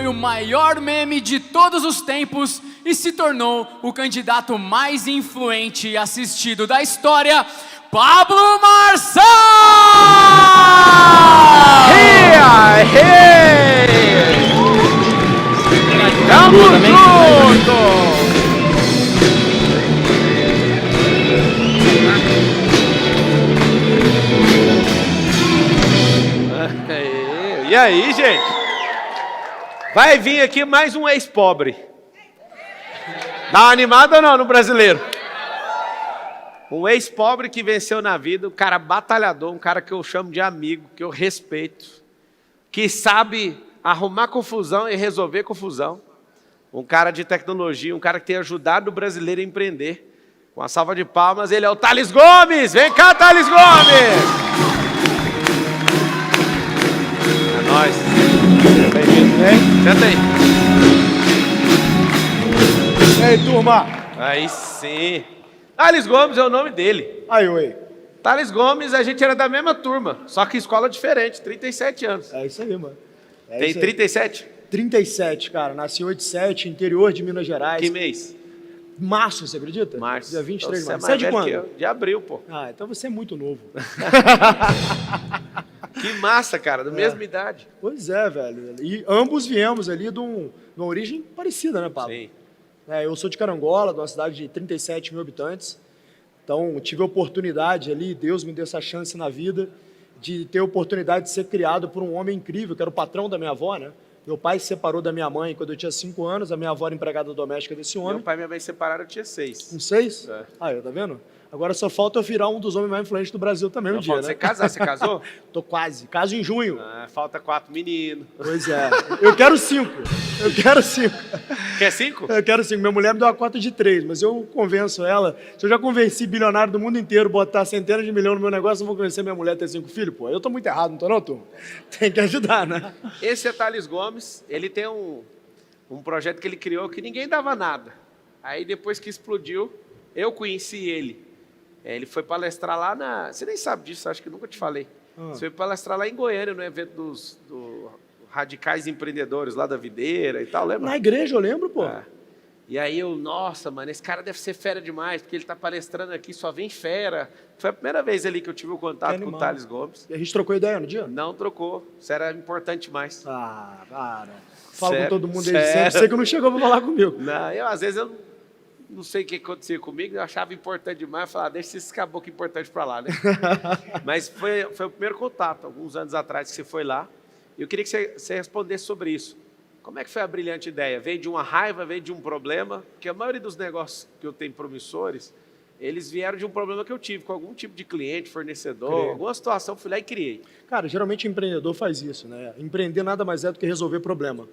foi o maior meme de todos os tempos e se tornou o candidato mais influente e assistido da história, Pablo Marçal! Tamo junto! E aí, gente? Vai vir aqui mais um ex-pobre. Dá uma animada ou não no brasileiro? Um ex-pobre que venceu na vida, um cara batalhador, um cara que eu chamo de amigo, que eu respeito, que sabe arrumar confusão e resolver confusão. Um cara de tecnologia, um cara que tem ajudado o brasileiro a empreender. Com a salva de palmas, ele é o Thales Gomes! Vem cá, Thales Gomes! É nóis. Bem-vindo, hein? Senta aí. E aí, turma? Aí sim. Thales Gomes é o nome dele. Aí, oi. Thales Gomes, a gente era da mesma turma, só que escola diferente, 37 anos. É isso aí, mano. Tem isso aí. 37? 37, cara. Nasci em 87, interior de Minas Gerais. Que mês? Março, você acredita? Março. Dia 23 de Então, março. você é Você é mais de velho quando? que eu. De abril, pô. Ah, então você é muito novo. Que massa, cara, da mesma idade. Pois é, velho. E ambos viemos ali de uma origem parecida, né, Pablo? Sim. Eu sou de Carangola, de uma cidade de 37 mil habitantes. Então, tive a oportunidade ali, Deus me deu essa chance na vida, de ter a oportunidade de ser criado por um homem incrível, que era o patrão da minha avó, né? Meu pai se separou da minha mãe quando eu tinha 5 anos, a minha avó era empregada doméstica desse homem. Meu pai e minha mãe se separaram, eu tinha 6. Com 6? É. Aí, tá vendo? Agora só falta eu virar um dos homens mais influentes do Brasil também um dia, né? Você casar, você casou? Tô quase. Caso em junho. Falta 4 meninos. Pois é. Eu quero 5. Eu quero 5. Quer 5? Eu quero 5. Minha mulher me deu uma cota de 3, mas eu convenço ela. Se eu já convenci bilionário do mundo inteiro botar centenas de milhões no meu negócio, eu vou convencer minha mulher a ter 5 filhos, pô. Eu tô muito errado, não tô não, turma? Tem que ajudar, né? Esse é Thales Gomes, ele tem um projeto que ele criou que ninguém dava nada. Aí depois que explodiu, eu conheci ele. Ele foi palestrar lá na... Você nem sabe disso, acho que nunca te falei. Você foi palestrar lá em Goiânia, no evento dos radicais empreendedores lá da Videira e tal, lembra? Na igreja, eu lembro, pô. É. E aí eu, nossa, mano, esse cara deve ser fera demais, porque ele tá palestrando aqui, só vem fera. Foi a primeira vez ali que eu tive o contato com o Thales Gomes. E a gente trocou ideia no dia? Não trocou, isso era importante demais. Ah, para. Falo Sério? com todo mundo aí sempre. Você que não chegou pra falar comigo. Não, às vezes eu não sei o que acontecia comigo, eu achava importante demais, eu falava, deixa esse caboclo importante pra lá, né? Mas foi o primeiro contato, alguns anos atrás que você foi lá, e eu queria que você respondesse sobre isso. Como é que foi a brilhante ideia? Veio de uma raiva, veio de um problema? Porque a maioria dos negócios que eu tenho promissores, eles vieram de um problema que eu tive com algum tipo de cliente, fornecedor, alguma situação, fui lá e criei. Cara, geralmente o empreendedor faz isso, né? Empreender nada mais é do que resolver problema.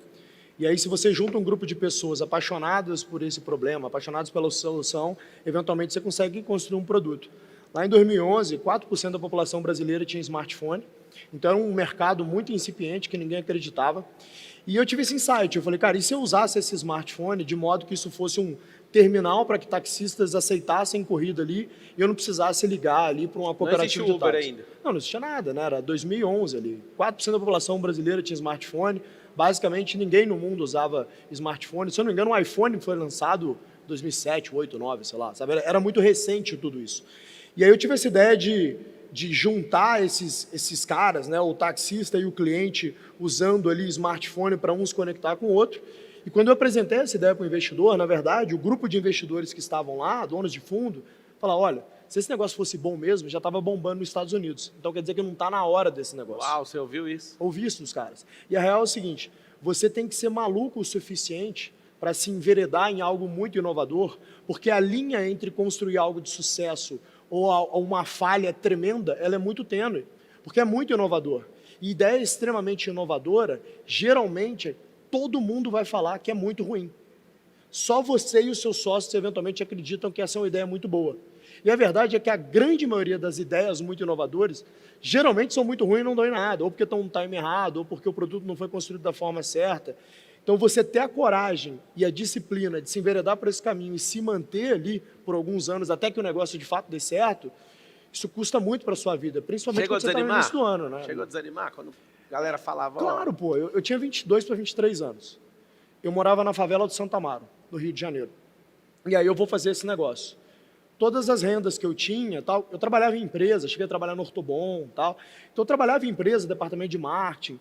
E aí, se você junta um grupo de pessoas apaixonadas por esse problema, apaixonadas pela solução, eventualmente você consegue construir um produto. Lá em 2011, 4% da população brasileira tinha smartphone. Então, era um mercado muito incipiente, que ninguém acreditava. E eu tive esse insight. Eu falei, cara, e se eu usasse esse smartphone de modo que isso fosse um terminal para que taxistas aceitassem corrida ali e eu não precisasse ligar ali para uma cooperativa de táxi? Não existia Uber ainda? Não existia nada, né? Era 2011 ali. 4% da população brasileira tinha smartphone. Basicamente, ninguém no mundo usava smartphone. Se eu não me engano, o iPhone foi lançado em 2007, 2008, 2009, sei lá. Sabe? Era muito recente tudo isso. E aí eu tive essa ideia de juntar esses caras, né, o taxista e o cliente, usando ali smartphone para um se conectar com o outro. E quando eu apresentei essa ideia para o investidor, na verdade, o grupo de investidores que estavam lá, donos de fundo, falaram, olha, se esse negócio fosse bom mesmo, já estava bombando nos Estados Unidos. Então quer dizer que não está na hora desse negócio. Uau, você ouviu isso? Ouvi isso dos caras. E a real é o seguinte, você tem que ser maluco o suficiente para se enveredar em algo muito inovador, porque a linha entre construir algo de sucesso ou uma falha tremenda, ela é muito tênue, porque é muito inovador. E ideia extremamente inovadora, geralmente, todo mundo vai falar que é muito ruim. Só você e os seus sócios eventualmente acreditam que essa é uma ideia muito boa. E a verdade é que a grande maioria das ideias muito inovadoras geralmente são muito ruins e não dão em nada, ou porque estão no time errado, ou porque o produto não foi construído da forma certa. Então, você ter a coragem e a disciplina de se enveredar por esse caminho e se manter ali por alguns anos até que o negócio de fato dê certo, isso custa muito para a sua vida, principalmente quando você está no início do ano. Né? Chegou a desanimar? A galera falava... ó, Claro, pô, eu tinha 22 para 23 anos. Eu morava na favela do Santa Amaro, no Rio de Janeiro. E aí eu vou fazer esse negócio. Todas as rendas que eu tinha, tal, eu trabalhava em empresa, cheguei a trabalhar no Ortobon, tal. Então eu trabalhava em empresa, departamento de marketing.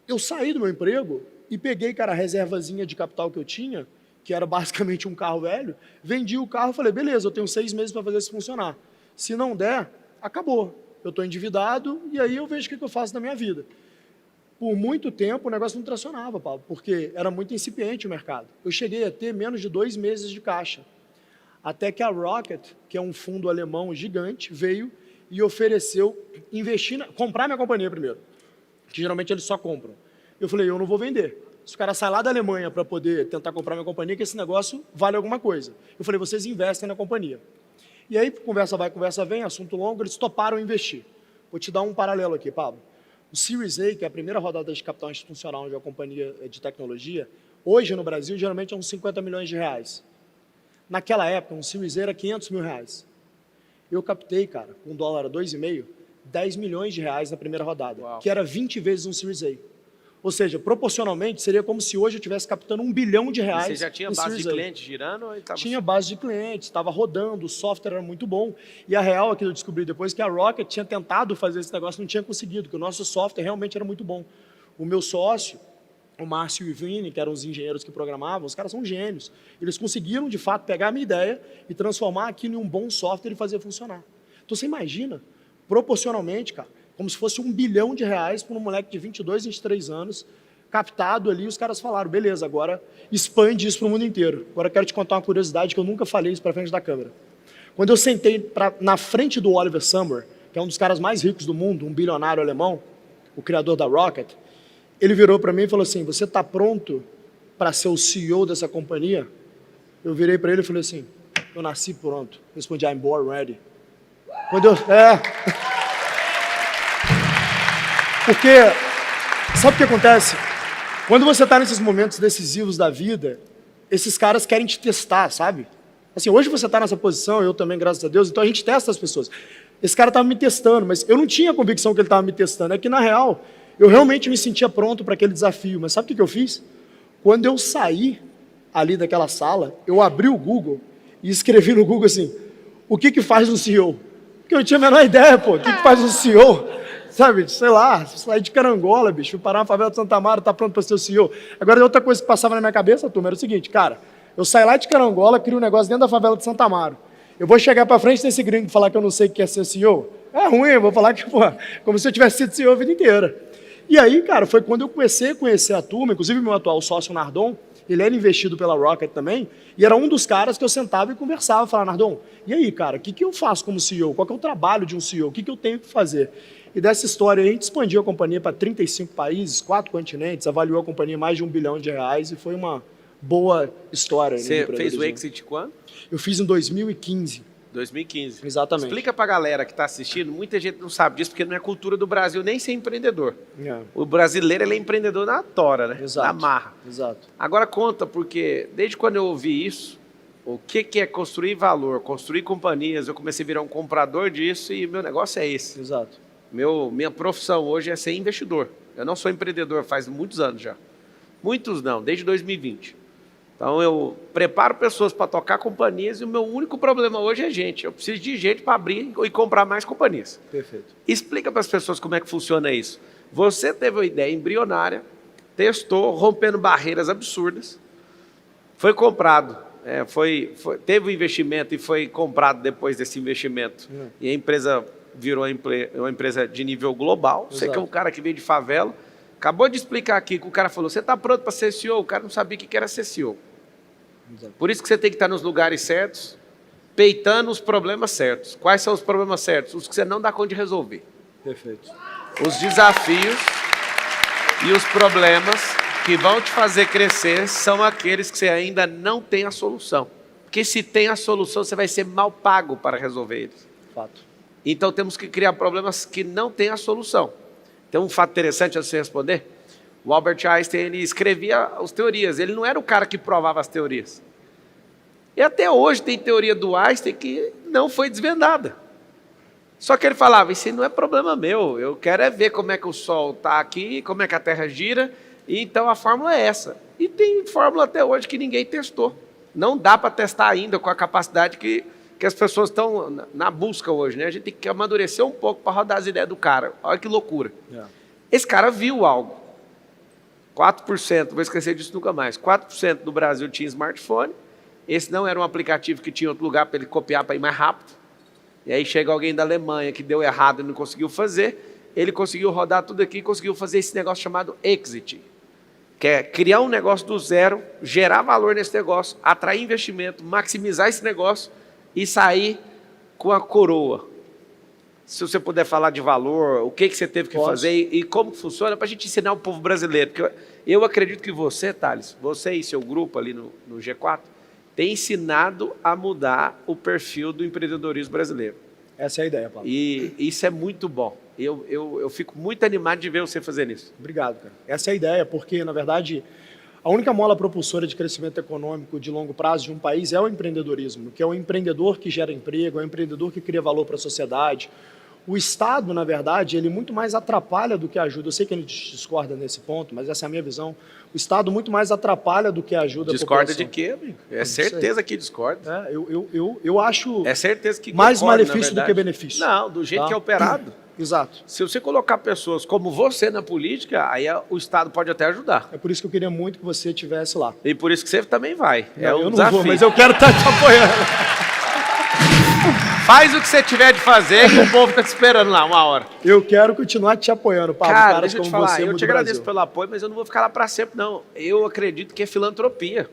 Eu saí do meu emprego e peguei, cara, a reservazinha de capital que eu tinha, que era basicamente um carro velho, vendi o carro e falei, beleza, eu tenho 6 meses para fazer isso funcionar. Se não der, acabou. Eu estou endividado e aí eu vejo o que eu faço na minha vida. Por muito tempo o negócio não tracionava, Paulo, porque era muito incipiente o mercado. Eu cheguei a ter menos de 2 meses de caixa. Até que a Rocket, que é um fundo alemão gigante, veio e ofereceu comprar minha companhia primeiro, que geralmente eles só compram. Eu falei, eu não vou vender. Se o cara sai lá da Alemanha para poder tentar comprar minha companhia, que esse negócio vale alguma coisa. Eu falei, vocês investem na companhia. E aí, conversa vai, conversa vem, assunto longo, eles toparam investir. Vou te dar um paralelo aqui, Pablo. O Series A, que é a primeira rodada de capital institucional de uma companhia de tecnologia, hoje no Brasil, geralmente é uns 50 milhões de reais. Naquela época, um Series A era 500 mil reais. Eu captei, cara, com $1 a 2,5, 10 milhões de reais na primeira rodada, Uau. que era 20 vezes um Series A. Ou seja, proporcionalmente, seria como se hoje eu estivesse captando $1 bilhão e reais. você já tinha no base Series de A. clientes girando? Ou tava... Tinha base de clientes, estava rodando, o software era muito bom. E a real, que eu descobri depois, que a Rocket tinha tentado fazer esse negócio, não tinha conseguido, que o nosso software realmente era muito bom. O meu sócio, o Márcio e o Vini, que eram os engenheiros que programavam, os caras são gênios. Eles conseguiram, de fato, pegar a minha ideia e transformar aquilo em um bom software e fazer funcionar. Então, você imagina, proporcionalmente, cara, como se fosse $1 bilhão para um moleque de 22, 23 anos, captado ali, os caras falaram, beleza, agora expande isso para o mundo inteiro. Agora eu quero te contar uma curiosidade que eu nunca falei isso para frente da câmera. Quando eu sentei na frente do Oliver Summer, que é um dos caras mais ricos do mundo, um bilionário alemão, o criador da Rocket, ele virou para mim e falou assim, você está pronto para ser o CEO dessa companhia? Eu virei para ele e falei assim, eu nasci pronto. Respondi, I'm born ready. Quando eu... Porque, sabe o que acontece? Quando você está nesses momentos decisivos da vida, esses caras querem te testar, sabe? Assim, hoje você está nessa posição, eu também, graças a Deus, então a gente testa as pessoas. Esse cara estava me testando, mas eu não tinha a convicção que ele estava me testando. É que, na real, eu realmente me sentia pronto para aquele desafio. Mas sabe o que eu fiz? Quando eu saí ali daquela sala, eu abri o Google e escrevi no Google assim, o que faz um CEO? Porque eu não tinha a menor ideia, pô, o que faz um CEO? Sabe, sei lá, sair de Carangola, bicho, fui parar na favela de Santa Amaro, tá pronto para ser o CEO. Agora, outra coisa que passava na minha cabeça, turma, era o seguinte, cara, eu saio lá de Carangola, crio um negócio dentro da favela de Santa Amaro. Eu vou chegar para frente desse gringo e falar que eu não sei o que é ser CEO? É ruim, eu vou falar que, pô, como se eu tivesse sido CEO a vida inteira. E aí, cara, foi quando eu comecei a conhecer a turma, inclusive meu atual sócio, Nardon, ele era investido pela Rocket também, e era um dos caras que eu sentava e conversava, falava, Nardon, e aí, cara, o que eu faço como CEO? Qual que é o trabalho de um CEO? O que eu tenho que fazer? E dessa história a gente expandiu a companhia para 35 países, 4 continentes, avaliou a companhia mais de $1 bilhão e foi uma boa história. Você fez o exit quando? Eu fiz em 2015. 2015. Exatamente. Explica pra galera que está assistindo, muita gente não sabe disso, porque não é cultura do Brasil nem ser empreendedor. O brasileiro ele é empreendedor na tora, né? Exato. Na marra. Exato. Agora conta, porque desde quando eu ouvi isso, o que é construir valor, construir companhias, eu comecei a virar um comprador disso e meu negócio é esse. Exato. Minha profissão hoje é ser investidor. Eu não sou empreendedor faz muitos anos já. Muitos não, desde 2020. Então eu preparo pessoas para tocar companhias e o meu único problema hoje é gente. Eu preciso de gente para abrir e comprar mais companhias. Perfeito. Explica para as pessoas como é que funciona isso. Você teve uma ideia embrionária, testou, rompendo barreiras absurdas, foi comprado, teve um investimento e foi comprado depois desse investimento. E a empresa virou uma empresa de nível global. Você que é um cara que veio de favela, acabou de explicar aqui que o cara falou, você está pronto para ser CEO? O cara não sabia o que era ser CEO. Exato. Por isso que você tem que estar nos lugares certos, peitando os problemas certos. Quais são os problemas certos? Os que você não dá conta de resolver. Perfeito. Os desafios e os problemas que vão te fazer crescer são aqueles que você ainda não tem a solução. Porque se tem a solução, você vai ser mal pago para resolver eles. Fato. Então temos que criar problemas que não têm a solução. Tem um fato interessante antes de você responder. O Albert Einstein ele escrevia as teorias, ele não era o cara que provava as teorias. E até hoje tem teoria do Einstein que não foi desvendada. Só que ele falava, isso não é problema meu, eu quero é ver como é que o Sol está aqui, como é que a Terra gira, e então a fórmula é essa. E tem fórmula até hoje que ninguém testou. Não dá para testar ainda com a capacidade que as pessoas estão na busca hoje, né? A gente tem que amadurecer um pouco para rodar as ideias do cara. Olha que loucura. Esse cara viu algo. 4%, vou esquecer disso nunca mais, 4% do Brasil tinha smartphone, esse não era um aplicativo que tinha outro lugar para ele copiar para ir mais rápido, e aí chega alguém da Alemanha que deu errado e não conseguiu fazer, ele conseguiu rodar tudo aqui e conseguiu fazer esse negócio chamado exit, que é criar um negócio do zero, gerar valor nesse negócio, atrair investimento, maximizar esse negócio e sair com a coroa. Se você puder falar de valor, o que você teve que fazer e como funciona, para a gente ensinar o povo brasileiro. Porque eu acredito que você, Thales, você e seu grupo ali no G4, tem ensinado a mudar o perfil do empreendedorismo brasileiro. Essa é a ideia, Paulo. E isso é muito bom. Eu fico muito animado de ver você fazendo isso. Obrigado, cara. Essa é a ideia, porque, na verdade, a única mola propulsora de crescimento econômico de longo prazo de um país é o empreendedorismo, que é o empreendedor que gera emprego, é o empreendedor que cria valor para a sociedade. O Estado, na verdade, ele muito mais atrapalha do que ajuda. Eu sei que a gente discorda nesse ponto, mas essa é a minha visão. O Estado muito mais atrapalha do que ajuda. Discorda de quê, amigo? É certeza que discorda. Eu acho é certeza que mais concorda, malefício do que benefício. Não, do jeito que é operado. Exato. Se você colocar pessoas como você na política, aí o Estado pode até ajudar. É por isso que eu queria muito que você estivesse lá. E por isso que você também vai. Não, eu não vou, mas eu quero estar te apoiando. Faz o que você tiver de fazer que o povo está te esperando lá, uma hora. Eu quero continuar te apoiando, Pablo. Cara, deixa eu te falar, você eu te agradeço pelo apoio, mas eu não vou ficar lá para sempre, não. Eu acredito que é filantropia.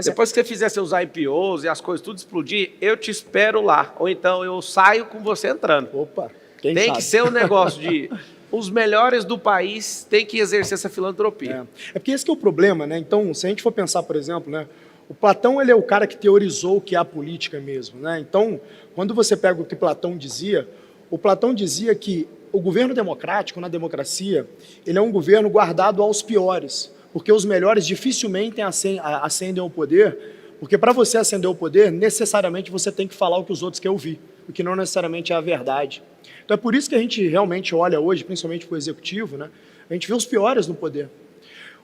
Depois que você fizer seus IPOs e as coisas tudo explodir, eu te espero lá. Ou então eu saio com você entrando. Opa, tem que ser um negócio de... Os melhores do país têm que exercer essa filantropia. É porque esse que é o problema, né? Então, se a gente for pensar, por exemplo, né? O Platão, ele é o cara que teorizou o que é a política mesmo, né? Então, quando você pega o que Platão dizia, o Platão dizia que o governo democrático, na democracia, ele é um governo guardado aos piores, porque os melhores dificilmente ascendem ao poder, porque para você ascender ao poder, necessariamente você tem que falar o que os outros querem ouvir, o que não necessariamente é a verdade. Então é por isso que a gente realmente olha hoje, principalmente para o executivo, né? A gente vê os piores no poder.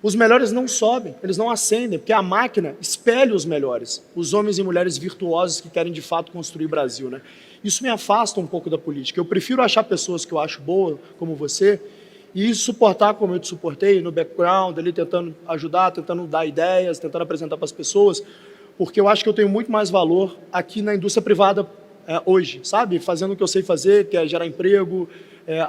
Os melhores não sobem, eles não ascendem, porque a máquina espelha os melhores, os homens e mulheres virtuosos que querem de fato construir o Brasil, né? Isso me afasta um pouco da política. Eu prefiro achar pessoas que eu acho boas, como você, e suportar como eu te suportei, no background, ali tentando ajudar, tentando dar ideias, tentando apresentar para as pessoas, porque eu acho que eu tenho muito mais valor aqui na indústria privada hoje, sabe? Fazendo o que eu sei fazer, que é gerar emprego,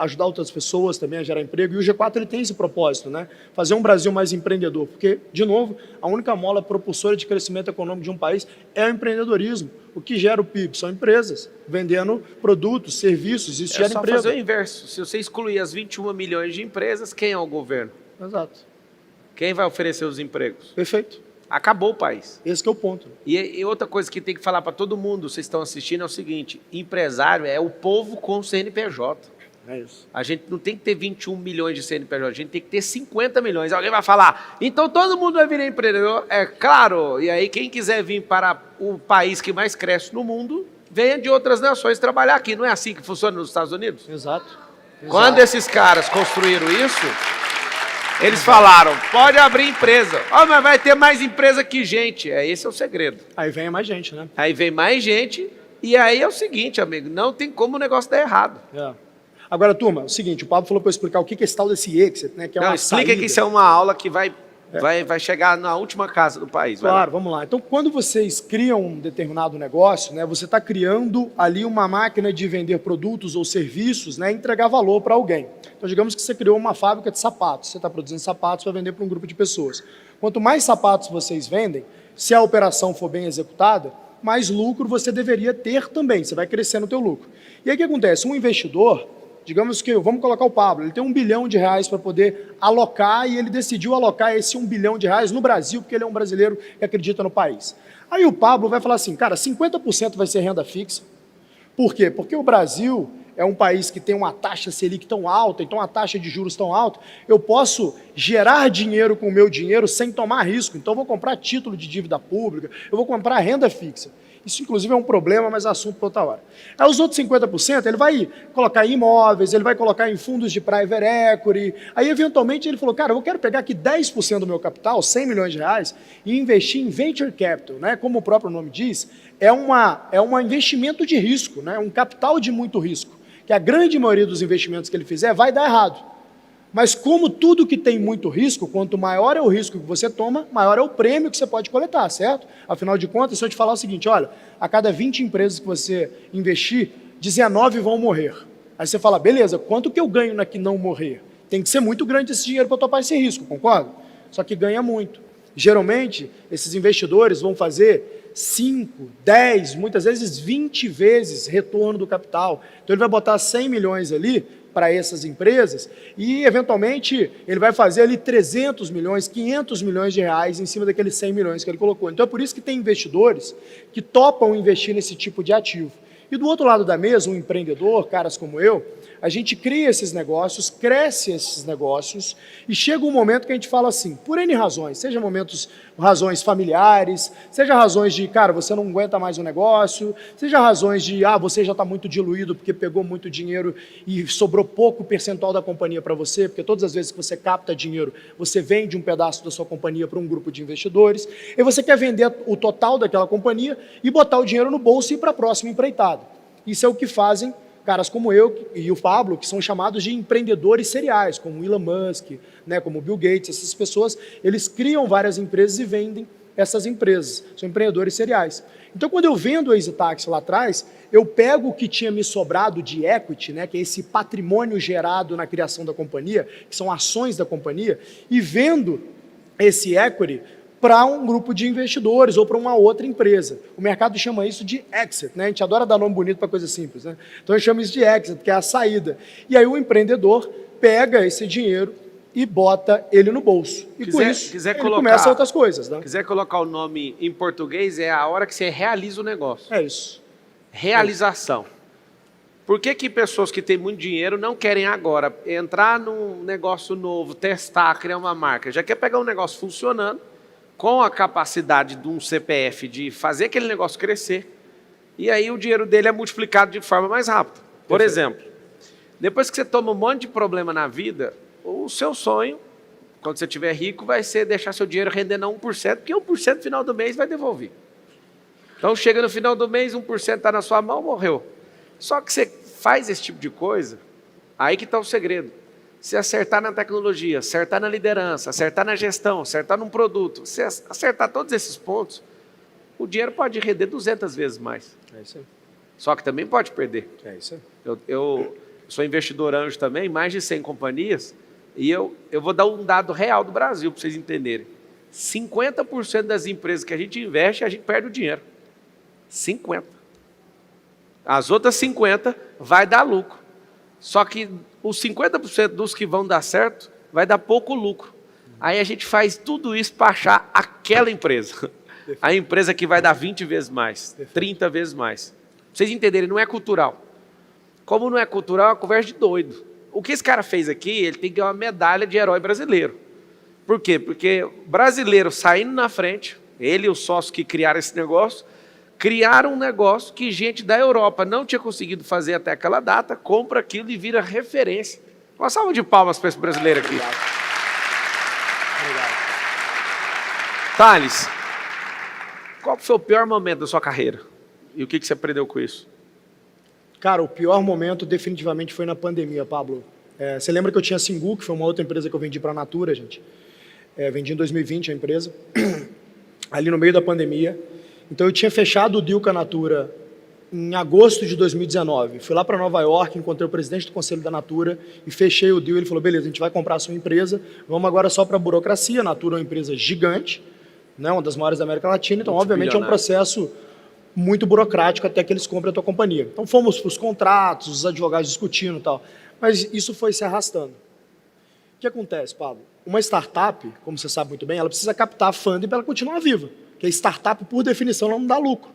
ajudar outras pessoas também a gerar emprego. E o G4 ele tem esse propósito, né? Fazer um Brasil mais empreendedor. Porque, de novo, a única mola propulsora de crescimento econômico de um país é o empreendedorismo. O que gera o PIB são empresas, vendendo produtos, serviços, isso gera emprego. É só fazer o inverso. Se você excluir as 21 milhões de empresas, quem é o governo? Exato. Quem vai oferecer os empregos? Perfeito. Acabou o país. Esse que é o ponto. E outra coisa que tem que falar para todo mundo, vocês estão assistindo, é o seguinte: empresário é o povo com CNPJ. É isso. A gente não tem que ter 21 milhões de CNPJ, a gente tem que ter 50 milhões. Alguém vai falar, então todo mundo vai virar empreendedor? É claro, e aí quem quiser vir para o país que mais cresce no mundo, venha de outras nações trabalhar aqui. Não é assim que funciona nos Estados Unidos? Exato. Quando esses caras construíram isso, eles falaram, pode abrir empresa. Mas vai ter mais empresa que gente. Esse é o segredo. Aí vem mais gente, né? Aí vem mais gente, e aí é o seguinte, amigo, não tem como o negócio dar errado. Agora, turma, é o seguinte, o Pablo falou para eu explicar o que é esse tal desse exit, né? Que é uma explica saída. Que isso é uma aula que vai chegar na última casa do país. Claro, vamos lá. Então, quando vocês criam um determinado negócio, né, você está criando ali uma máquina de vender produtos ou serviços, né, e entregar valor para alguém. Então, digamos que você criou uma fábrica de sapatos. Você está produzindo sapatos para vender para um grupo de pessoas. Quanto mais sapatos vocês vendem, se a operação for bem executada, mais lucro você deveria ter também. Você vai crescendo o teu lucro. E aí o que acontece? Um investidor, digamos que, vamos colocar o Pablo, ele tem R$1 bilhão para poder alocar e ele decidiu alocar esse R$1 bilhão no Brasil, porque ele é um brasileiro que acredita no país. Aí o Pablo vai falar assim, cara, 50% vai ser renda fixa. Por quê? Porque o Brasil é um país que tem uma taxa Selic tão alta, então uma taxa de juros tão alta, eu posso gerar dinheiro com o meu dinheiro sem tomar risco. Então eu vou comprar título de dívida pública, eu vou comprar renda fixa. Isso, inclusive, é um problema, mas é assunto para outra hora. Aí os outros 50%, ele vai colocar em imóveis, ele vai colocar em fundos de private equity. Aí, eventualmente, ele falou, cara, eu quero pegar aqui 10% do meu capital, 100 milhões de reais, e investir em venture capital, né? Como o próprio nome diz, é um investimento de risco, né? Um capital de muito risco, que a grande maioria dos investimentos que ele fizer vai dar errado. Mas como tudo que tem muito risco, quanto maior é o risco que você toma, maior é o prêmio que você pode coletar, certo? Afinal de contas, se eu te falar o seguinte, olha, a cada 20 empresas que você investir, 19 vão morrer. Aí você fala, beleza, quanto que eu ganho na que não morrer? Tem que ser muito grande esse dinheiro para topar esse risco, concorda? Só que ganha muito. Geralmente, esses investidores vão fazer 5, 10, muitas vezes 20 vezes retorno do capital. Então ele vai botar 100 milhões ali para essas empresas e, eventualmente, ele vai fazer ali 300 milhões, 500 milhões de reais em cima daqueles 100 milhões que ele colocou. Então é por isso que tem investidores que topam investir nesse tipo de ativo. E do outro lado da mesa, um empreendedor, caras como eu, a gente cria esses negócios, cresce esses negócios e chega um momento que a gente fala assim, por N razões, seja razões familiares, seja razões de, cara, você não aguenta mais o negócio, seja razões de, você já está muito diluído porque pegou muito dinheiro e sobrou pouco percentual da companhia para você, porque todas as vezes que você capta dinheiro, você vende um pedaço da sua companhia para um grupo de investidores, e você quer vender o total daquela companhia e botar o dinheiro no bolso e ir para a próxima empreitada. Isso é o que fazem caras como eu e o Pablo, que são chamados de empreendedores seriais, como Elon Musk, né, como Bill Gates, essas pessoas, eles criam várias empresas e vendem essas empresas, são empreendedores seriais. Então, quando eu vendo o EasyTaxi lá atrás, eu pego o que tinha me sobrado de equity, né, que é esse patrimônio gerado na criação da companhia, que são ações da companhia, e vendo esse equity para um grupo de investidores ou para uma outra empresa. O mercado chama isso de exit, né? A gente adora dar nome bonito para coisa simples, né? Então, eu chamo isso de exit, que é a saída. E aí o empreendedor pega esse dinheiro e bota ele no bolso. E com isso, ele começa outras coisas, né? Quiser colocar o nome em português, é a hora que você realiza o negócio. É isso. Realização. Por que pessoas que têm muito dinheiro não querem agora entrar num negócio novo, testar, criar uma marca? Já quer pegar um negócio funcionando, com a capacidade de um CPF de fazer aquele negócio crescer, e aí o dinheiro dele é multiplicado de forma mais rápida. Por exemplo, depois que você toma um monte de problema na vida, o seu sonho, quando você estiver rico, vai ser deixar seu dinheiro rendendo a 1%, porque 1% no final do mês vai devolver. Então chega no final do mês, 1% está na sua mão, morreu. Só que você faz esse tipo de coisa, aí que está o segredo. Se acertar na tecnologia, acertar na liderança, acertar na gestão, acertar num produto, se acertar todos esses pontos, o dinheiro pode render 200 vezes mais. É isso aí. Só que também pode perder. É isso aí. Eu sou investidor anjo também, mais de 100 companhias, e eu vou dar um dado real do Brasil para vocês entenderem. 50% das empresas que a gente investe, a gente perde o dinheiro. 50%. As outras 50% vai dar lucro. Só que os 50% dos que vão dar certo, vai dar pouco lucro. Aí a gente faz tudo isso para achar aquela empresa. A empresa que vai dar 20 vezes mais, 30 vezes mais. Pra vocês entenderem, não é cultural. Como não é cultural, é uma conversa de doido. O que esse cara fez aqui, ele tem que ganhar uma medalha de herói brasileiro. Por quê? Porque brasileiro saindo na frente, ele e os sócios que criaram esse negócio, criaram um negócio que gente da Europa não tinha conseguido fazer até aquela data, compra aquilo e vira referência. Uma salva de palmas para esse brasileiro aqui. Obrigado. Thales, qual foi o pior momento da sua carreira? E o que você aprendeu com isso? Cara, o pior momento definitivamente foi na pandemia, Pablo. Você lembra que eu tinha a Singu, que foi uma outra empresa que eu vendi para a Natura, gente? Vendi em 2020 a empresa, ali no meio da pandemia. Então eu tinha fechado o deal com a Natura em agosto de 2019. Fui lá para Nova York, encontrei o presidente do conselho da Natura e fechei o deal. Ele falou, beleza, a gente vai comprar a sua empresa, vamos agora só para a burocracia. A Natura é uma empresa gigante, né, uma das maiores da América Latina, então obviamente é um processo muito burocrático até que eles comprem a tua companhia. Então fomos para os contratos, os advogados discutindo e tal, mas isso foi se arrastando. O que acontece, Pablo? Uma startup, como você sabe muito bem, ela precisa captar funding para ela continuar viva. Porque a startup, por definição, ela não dá lucro.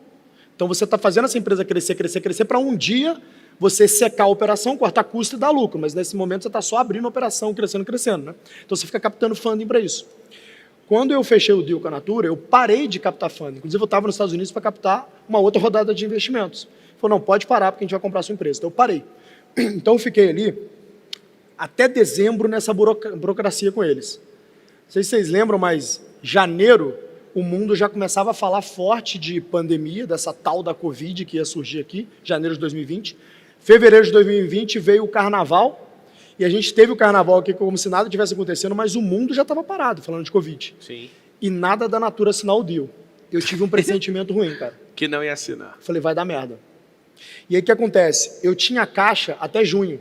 Então você está fazendo essa empresa crescer, crescer, crescer, para um dia você secar a operação, cortar custo e dar lucro. Mas nesse momento você está só abrindo a operação, crescendo, crescendo, né? Então você fica captando funding para isso. Quando eu fechei o deal com a Natura, eu parei de captar fundo. Inclusive, eu estava nos Estados Unidos para captar uma outra rodada de investimentos. Ele falou, não, pode parar, porque a gente vai comprar a sua empresa. Então, eu parei. Então, eu fiquei ali até dezembro nessa burocracia com eles. Não sei se vocês lembram, mas janeiro, o mundo já começava a falar forte de pandemia, dessa tal da Covid que ia surgir aqui, janeiro de 2020. Fevereiro de 2020 veio o carnaval, e a gente teve o carnaval aqui como se nada tivesse acontecendo, mas o mundo já estava parado, falando de Covid. Sim. E nada da Natura assinar o deal. Eu tive um pressentimento ruim, cara. Que não ia assinar. Falei, vai dar merda. E aí o que acontece? Eu tinha caixa até junho.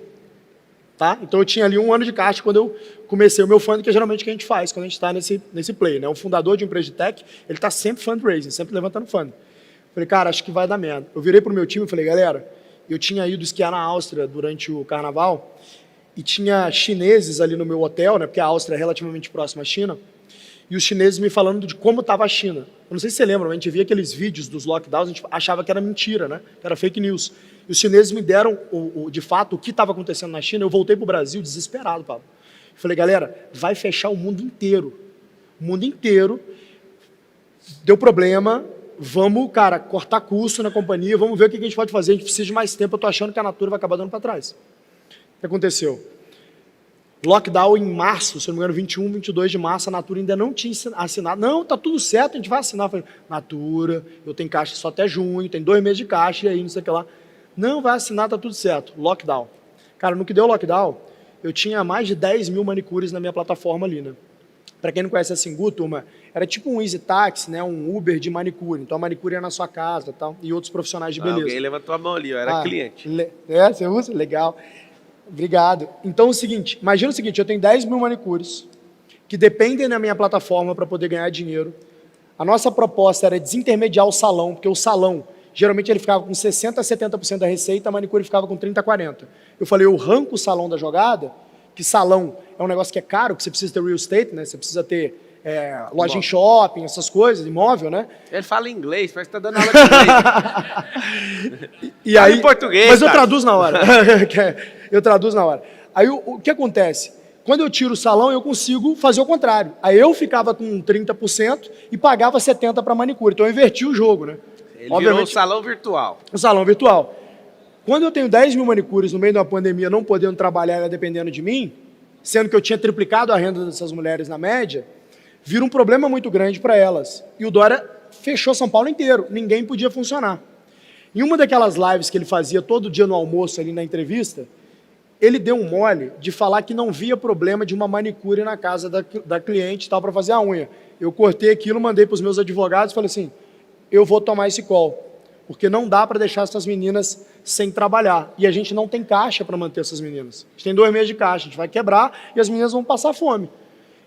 Tá? Então eu tinha ali 1 ano de caixa quando eu comecei o meu fund, que é geralmente o que a gente faz quando a gente está nesse play. Né? Um fundador de uma empresa de tech, ele está sempre fundraising, sempre levantando fund. Falei, cara, acho que vai dar merda. Eu virei para o meu time e falei, galera, eu tinha ido esquiar na Áustria durante o carnaval, e tinha chineses ali no meu hotel, né, porque a Áustria é relativamente próxima à China, e os chineses me falando de como estava a China. Eu não sei se você lembra, mas a gente via aqueles vídeos dos lockdowns, a gente achava que era mentira, né, que era fake news. E os chineses me deram, de fato, o que estava acontecendo na China. Eu voltei para o Brasil desesperado, Pablo. Eu falei, galera, vai fechar o mundo inteiro. O mundo inteiro. Deu problema, vamos, cara, cortar custo na companhia, vamos ver o que a gente pode fazer, a gente precisa de mais tempo, eu estou achando que a Natura vai acabar dando para trás. O que aconteceu? Lockdown em março, se não me engano, 21, 22 de março, a Natura ainda não tinha assinado. Não, tá tudo certo, a gente vai assinar. Eu falei, Natura, eu tenho caixa só até junho, tem 2 meses de caixa, e aí não sei o que lá. Não, vai assinar, tá tudo certo. Lockdown. Cara, no que deu lockdown, eu tinha mais de 10 mil manicures na minha plataforma ali, né? Para quem não conhece a Singu, turma, era tipo um Easy Taxi, né? Um Uber de manicure. Então a manicure ia na sua casa, tal, e outros profissionais de beleza. Alguém levantou a mão ali, eu era cliente. Você usa? Legal. Obrigado. Então, é o seguinte, imagina o seguinte, eu tenho 10 mil manicures que dependem da minha plataforma para poder ganhar dinheiro. A nossa proposta era desintermediar o salão, porque o salão, geralmente ele ficava com 60% a 70% da receita, a manicure ficava com 30% a 40%. Eu falei, eu arranco o salão da jogada, que salão é um negócio que é caro, que você precisa ter real estate, né? Você precisa ter loja em shopping, essas coisas, imóvel, né? Ele fala inglês, parece que está dando aula de inglês. E aí, em português, mas eu cara. traduzo na hora. Eu traduzo na hora. Aí o que acontece? Quando eu tiro o salão, eu consigo fazer o contrário. Aí eu ficava com 30% e pagava 70% para manicure. Então eu inverti o jogo, né? Ele virou um salão virtual. Um salão virtual. Quando eu tenho 10 mil manicures no meio de uma pandemia, não podendo trabalhar, ela dependendo de mim, sendo que eu tinha triplicado a renda dessas mulheres na média, vira um problema muito grande para elas. E o Dória fechou São Paulo inteiro. Ninguém podia funcionar. Em uma daquelas lives que ele fazia todo dia no almoço ali na entrevista, ele deu um mole de falar que não via problema de uma manicure na casa da cliente e tal para fazer a unha. Eu cortei aquilo, mandei para os meus advogados e falei assim, eu vou tomar esse call, porque não dá para deixar essas meninas sem trabalhar. E a gente não tem caixa para manter essas meninas. A gente tem 2 meses de caixa, a gente vai quebrar e as meninas vão passar fome.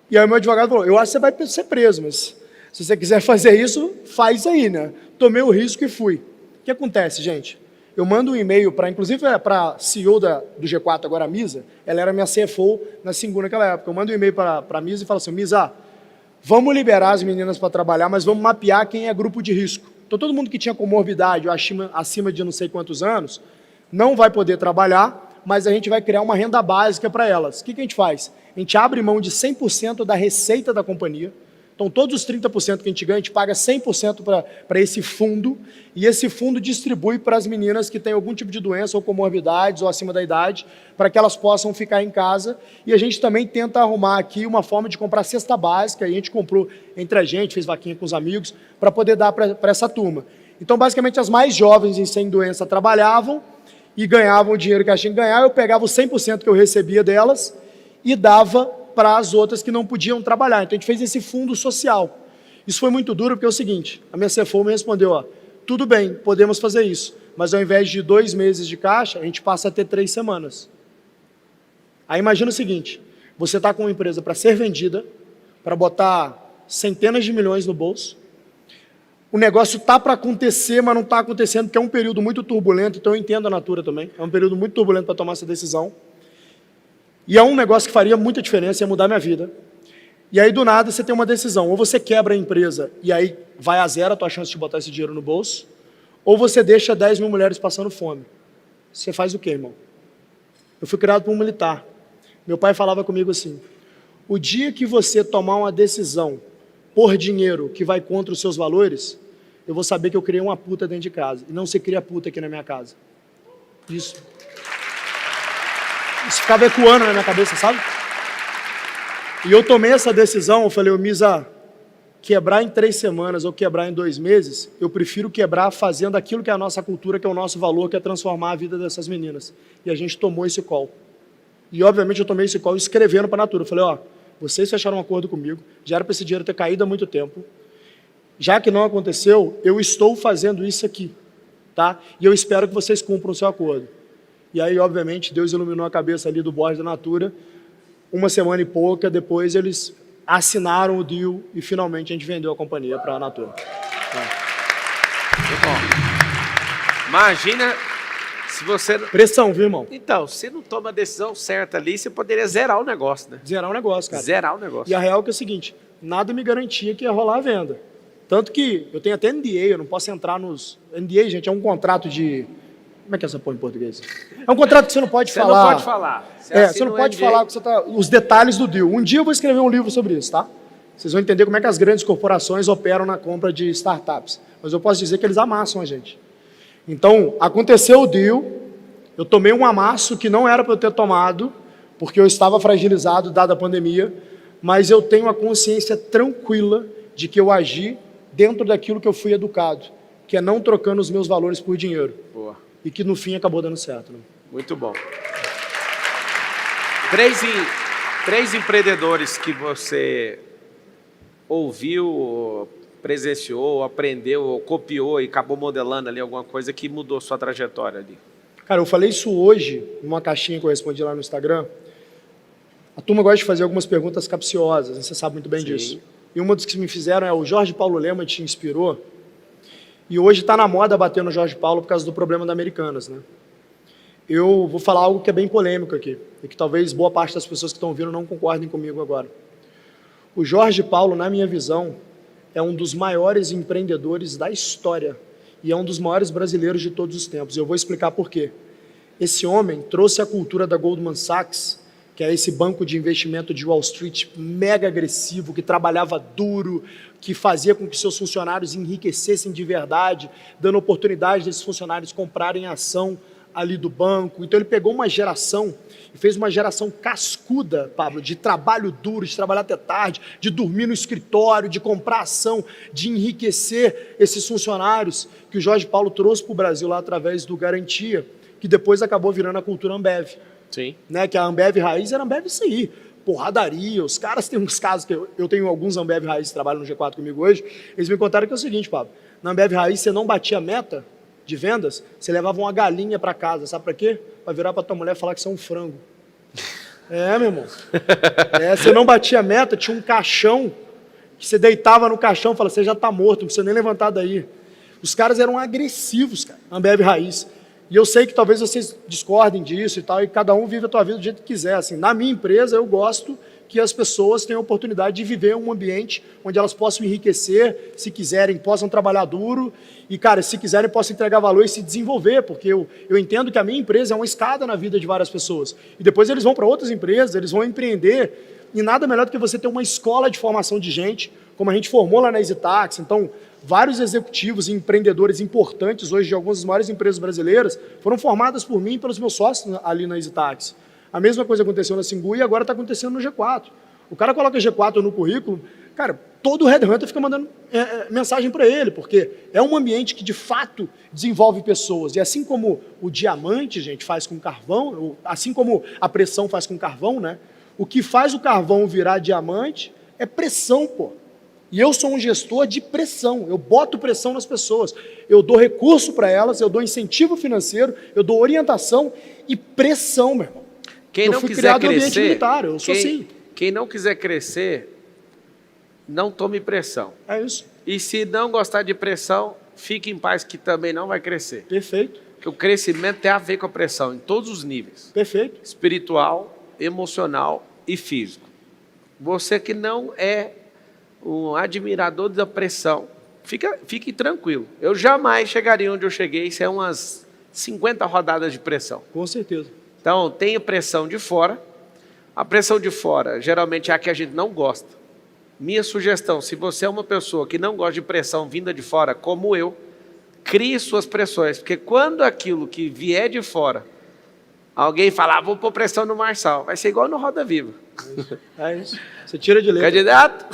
E aí o meu advogado falou, eu acho que você vai ser preso, mas se você quiser fazer isso, faz aí, né? Tomei o risco e fui. O que acontece, gente? Eu mando um e-mail para, inclusive para a CEO do G4, agora a Misa, ela era minha CFO na Singu naquela época. Eu mando um e-mail para a Misa e falo assim, Misa, vamos liberar as meninas para trabalhar, mas vamos mapear quem é grupo de risco. Então todo mundo que tinha comorbidade ou acima de não sei quantos anos, não vai poder trabalhar, mas a gente vai criar uma renda básica para elas. O que a gente faz? A gente abre mão de 100% da receita da companhia. Então, todos os 30% que a gente ganha, a gente paga 100% para esse fundo, e esse fundo distribui para as meninas que têm algum tipo de doença ou comorbidades ou acima da idade, para que elas possam ficar em casa. E a gente também tenta arrumar aqui uma forma de comprar cesta básica, e a gente comprou entre a gente, fez vaquinha com os amigos, para poder dar para essa turma. Então, basicamente, as mais jovens e sem doença trabalhavam e ganhavam o dinheiro que elas tinham que ganhar. Eu pegava os 100% que eu recebia delas e dava para as outras que não podiam trabalhar. Então, a gente fez esse fundo social. Isso foi muito duro, porque é o seguinte, a minha CFO me respondeu, ó, tudo bem, podemos fazer isso, mas ao invés de 2 meses de caixa, a gente passa a ter 3 semanas. Aí imagina o seguinte, você está com uma empresa para ser vendida, para botar centenas de milhões no bolso, o negócio está para acontecer, mas não está acontecendo, porque é um período muito turbulento, então eu entendo a Natura também, é um período muito turbulento para tomar essa decisão, e é um negócio que faria muita diferença, ia mudar minha vida. E aí, do nada, você tem uma decisão. Ou você quebra a empresa e aí vai a zero a tua chance de botar esse dinheiro no bolso, ou você deixa 10 mil mulheres passando fome. Você faz o quê, irmão? Eu fui criado por um militar. Meu pai falava comigo assim, o dia que você tomar uma decisão por dinheiro que vai contra os seus valores, eu vou saber que eu criei uma puta dentro de casa. E não se cria puta aqui na minha casa. Isso ficava ecoando na minha cabeça, sabe? E eu tomei essa decisão, eu falei, Misa, quebrar em 3 semanas ou quebrar em 2 meses, eu prefiro quebrar fazendo aquilo que é a nossa cultura, que é o nosso valor, que é transformar a vida dessas meninas. E a gente tomou esse call. E, obviamente, eu tomei esse call escrevendo para a Natura. Eu falei, ó, vocês fecharam um acordo comigo, já era para esse dinheiro ter caído há muito tempo. Já que não aconteceu, eu estou fazendo isso aqui, tá? E eu espero que vocês cumpram o seu acordo. E aí, obviamente, Deus iluminou a cabeça ali do board da Natura. 1 semana e pouca depois, eles assinaram o deal e, finalmente, a gente vendeu a companhia para a Natura. Imagina se você... Pressão, viu, irmão? Então, se não toma a decisão certa ali, você poderia zerar o negócio, né? Zerar o negócio, cara. Zerar o negócio. E a real é o seguinte, nada me garantia que ia rolar a venda. Tanto que eu tenho até NDA, eu não posso entrar nos... NDA, gente, é um contrato de... Como é que é essa porra em português? É um contrato que você não pode falar. Você não pode falar. Você não pode falar que você tá, os detalhes do deal. Um dia eu vou escrever um livro sobre isso, tá? Vocês vão entender como é que as grandes corporações operam na compra de startups. Mas eu posso dizer que eles amassam a gente. Então, aconteceu o deal, eu tomei um amasso que não era para eu ter tomado, porque eu estava fragilizado, dada a pandemia, mas eu tenho a consciência tranquila de que eu agi dentro daquilo que eu fui educado, que é não trocando os meus valores por dinheiro. Boa. E que no fim acabou dando certo. Né? Muito bom. 3 empreendedores que você ouviu, presenciou, aprendeu, copiou e acabou modelando ali alguma coisa que mudou sua trajetória ali. Cara, eu falei isso hoje, numa caixinha que eu respondi lá no Instagram. A turma gosta de fazer algumas perguntas capciosas, você sabe muito bem disso. E uma dos que me fizeram é o Jorge Paulo Lema te inspirou. E hoje está na moda bater no Jorge Paulo por causa do problema da Americanas, né? Eu vou falar algo que é bem polêmico aqui, e que talvez boa parte das pessoas que estão ouvindo não concordem comigo agora. O Jorge Paulo, na minha visão, é um dos maiores empreendedores da história, e é um dos maiores brasileiros de todos os tempos. Eu vou explicar por quê. Esse homem trouxe a cultura da Goldman Sachs, que é esse banco de investimento de Wall Street mega agressivo, que trabalhava duro, que fazia com que seus funcionários enriquecessem de verdade, dando oportunidade desses funcionários comprarem ação ali do banco. Então ele pegou uma geração e fez uma geração cascuda, Pablo, de trabalho duro, de trabalhar até tarde, de dormir no escritório, de comprar ação, de enriquecer esses funcionários que o Jorge Paulo trouxe para o Brasil lá através do Garantia, que depois acabou virando a cultura Ambev. Sim. Né, que a Ambev Raiz era Ambev isso aí, porradaria, os caras têm uns casos que eu tenho alguns Ambev Raiz que trabalham no G4 comigo hoje, eles me contaram que é o seguinte, Pablo, na Ambev Raiz você não batia meta de vendas, você levava uma galinha para casa, sabe para quê? Para virar para tua mulher e falar que você é um frango. É, meu irmão. Você não batia meta, tinha um caixão, que você deitava no caixão e falava, você já está morto, não precisa nem levantar daí. Os caras eram agressivos, cara, Ambev Raiz. E eu sei que talvez vocês discordem disso e tal, e cada um vive a tua vida do jeito que quiser. Assim, na minha empresa, eu gosto que as pessoas tenham a oportunidade de viver um ambiente onde elas possam enriquecer, se quiserem, possam trabalhar duro, e, cara, se quiserem, possam entregar valor e se desenvolver, porque eu entendo que a minha empresa é uma escada na vida de várias pessoas. E depois eles vão para outras empresas, eles vão empreender, e nada melhor do que você ter uma escola de formação de gente, como a gente formou lá na EasyTax. Então, vários executivos e empreendedores importantes hoje de algumas das maiores empresas brasileiras foram formadas por mim e pelos meus sócios ali na EasyTax. A mesma coisa aconteceu na Singu e agora está acontecendo no G4. O cara coloca G4 no currículo, cara, todo headhunter fica mandando mensagem para ele, porque é um ambiente que de fato desenvolve pessoas. E assim como o diamante, gente, faz com carvão, assim como a pressão faz com carvão, né? O que faz o carvão virar diamante é pressão, pô. E eu sou um gestor de pressão, eu boto pressão nas pessoas, eu dou recurso para elas, eu dou incentivo financeiro, eu dou orientação e pressão, meu irmão. Quem eu não fui quiser criado no crescer, ambiente militar, eu sou assim. Quem não quiser crescer, não tome pressão. É isso. E se não gostar de pressão, fique em paz que também não vai crescer. Perfeito. Porque o crescimento tem a ver com a pressão, em todos os níveis. Perfeito. Espiritual, emocional e físico. Você que não é um admirador da pressão, fique tranquilo. Eu jamais chegaria onde eu cheguei sem umas 50 rodadas de pressão. Com certeza. Então, tem a pressão de fora. A pressão de fora, geralmente, é a que a gente não gosta. minha sugestão, se você é uma pessoa que não gosta de pressão vinda de fora, como eu, crie suas pressões, porque quando aquilo que vier de fora, alguém falar, vou pôr pressão no Marçal, vai ser igual no Roda Viva. É isso. Você tira de letra. Candidato,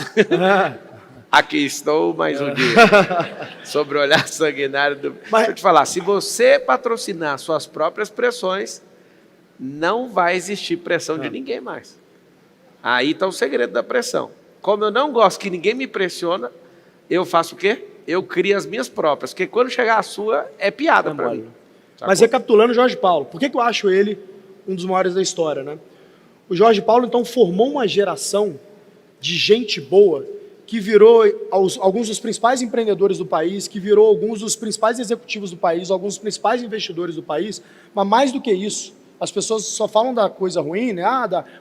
aqui estou mais um dia, sobre o olhar sanguinário do... Deixa eu te falar, se você patrocinar suas próprias pressões, não vai existir pressão de ninguém mais. Aí está o segredo da pressão. Como eu não gosto que ninguém me pressiona, eu faço o quê? Eu crio as minhas próprias, porque quando chegar a sua, é piada para mim. Mas recapitulando o Jorge Paulo, por que eu acho ele um dos maiores da história, né? O Jorge Paulo, então, formou uma geração de gente boa que virou alguns dos principais empreendedores do país, que virou alguns dos principais executivos do país, alguns dos principais investidores do país, mas mais do que isso, as pessoas só falam da coisa ruim, né?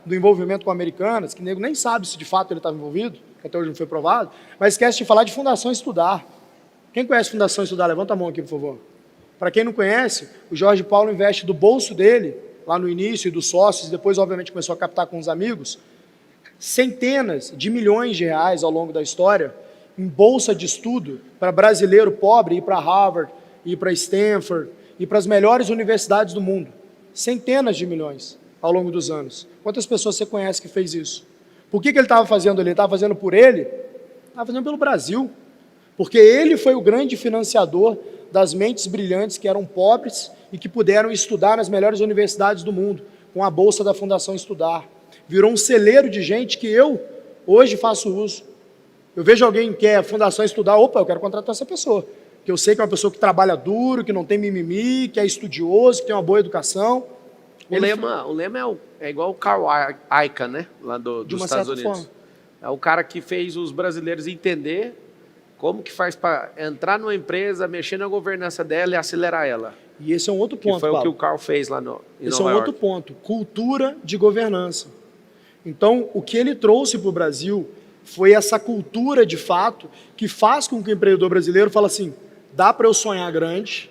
Do envolvimento com Americanas, que o nego nem sabe se de fato ele estava envolvido, que até hoje não foi provado, mas esquece de falar de Fundação Estudar. Quem conhece Fundação Estudar? Levanta a mão aqui, por favor. Para quem não conhece, o Jorge Paulo investe do bolso dele, lá no início, e dos sócios, depois, obviamente, começou a captar com os amigos, centenas de milhões de reais ao longo da história em bolsa de estudo para brasileiro pobre ir para Harvard, ir para Stanford, ir para as melhores universidades do mundo. Centenas de milhões ao longo dos anos. Quantas pessoas você conhece que fez isso? Por que ele estava fazendo? Ele estava fazendo por ele? Estava fazendo pelo Brasil. Porque ele foi o grande financiador das mentes brilhantes que eram pobres e que puderam estudar nas melhores universidades do mundo, com a bolsa da Fundação Estudar. Virou um celeiro de gente que eu, hoje, faço uso. Eu vejo alguém que é Fundação Estudar, opa, eu quero contratar essa pessoa. Porque eu sei que é uma pessoa que trabalha duro, que não tem mimimi, que é estudioso, que tem uma boa educação. O lema é igual o Carl Icahn, né? Lá dos Estados Unidos. Forma. É o cara que fez os brasileiros entender como que faz para entrar numa empresa, mexer na governança dela e acelerar ela. E esse é um outro ponto, que foi Paulo. O que o Carl fez lá em Nova York. Esse é um outro ponto. Cultura de governança. Então, o que ele trouxe para o Brasil foi essa cultura, de fato, que faz com que o empreendedor brasileiro fale assim, dá para eu sonhar grande,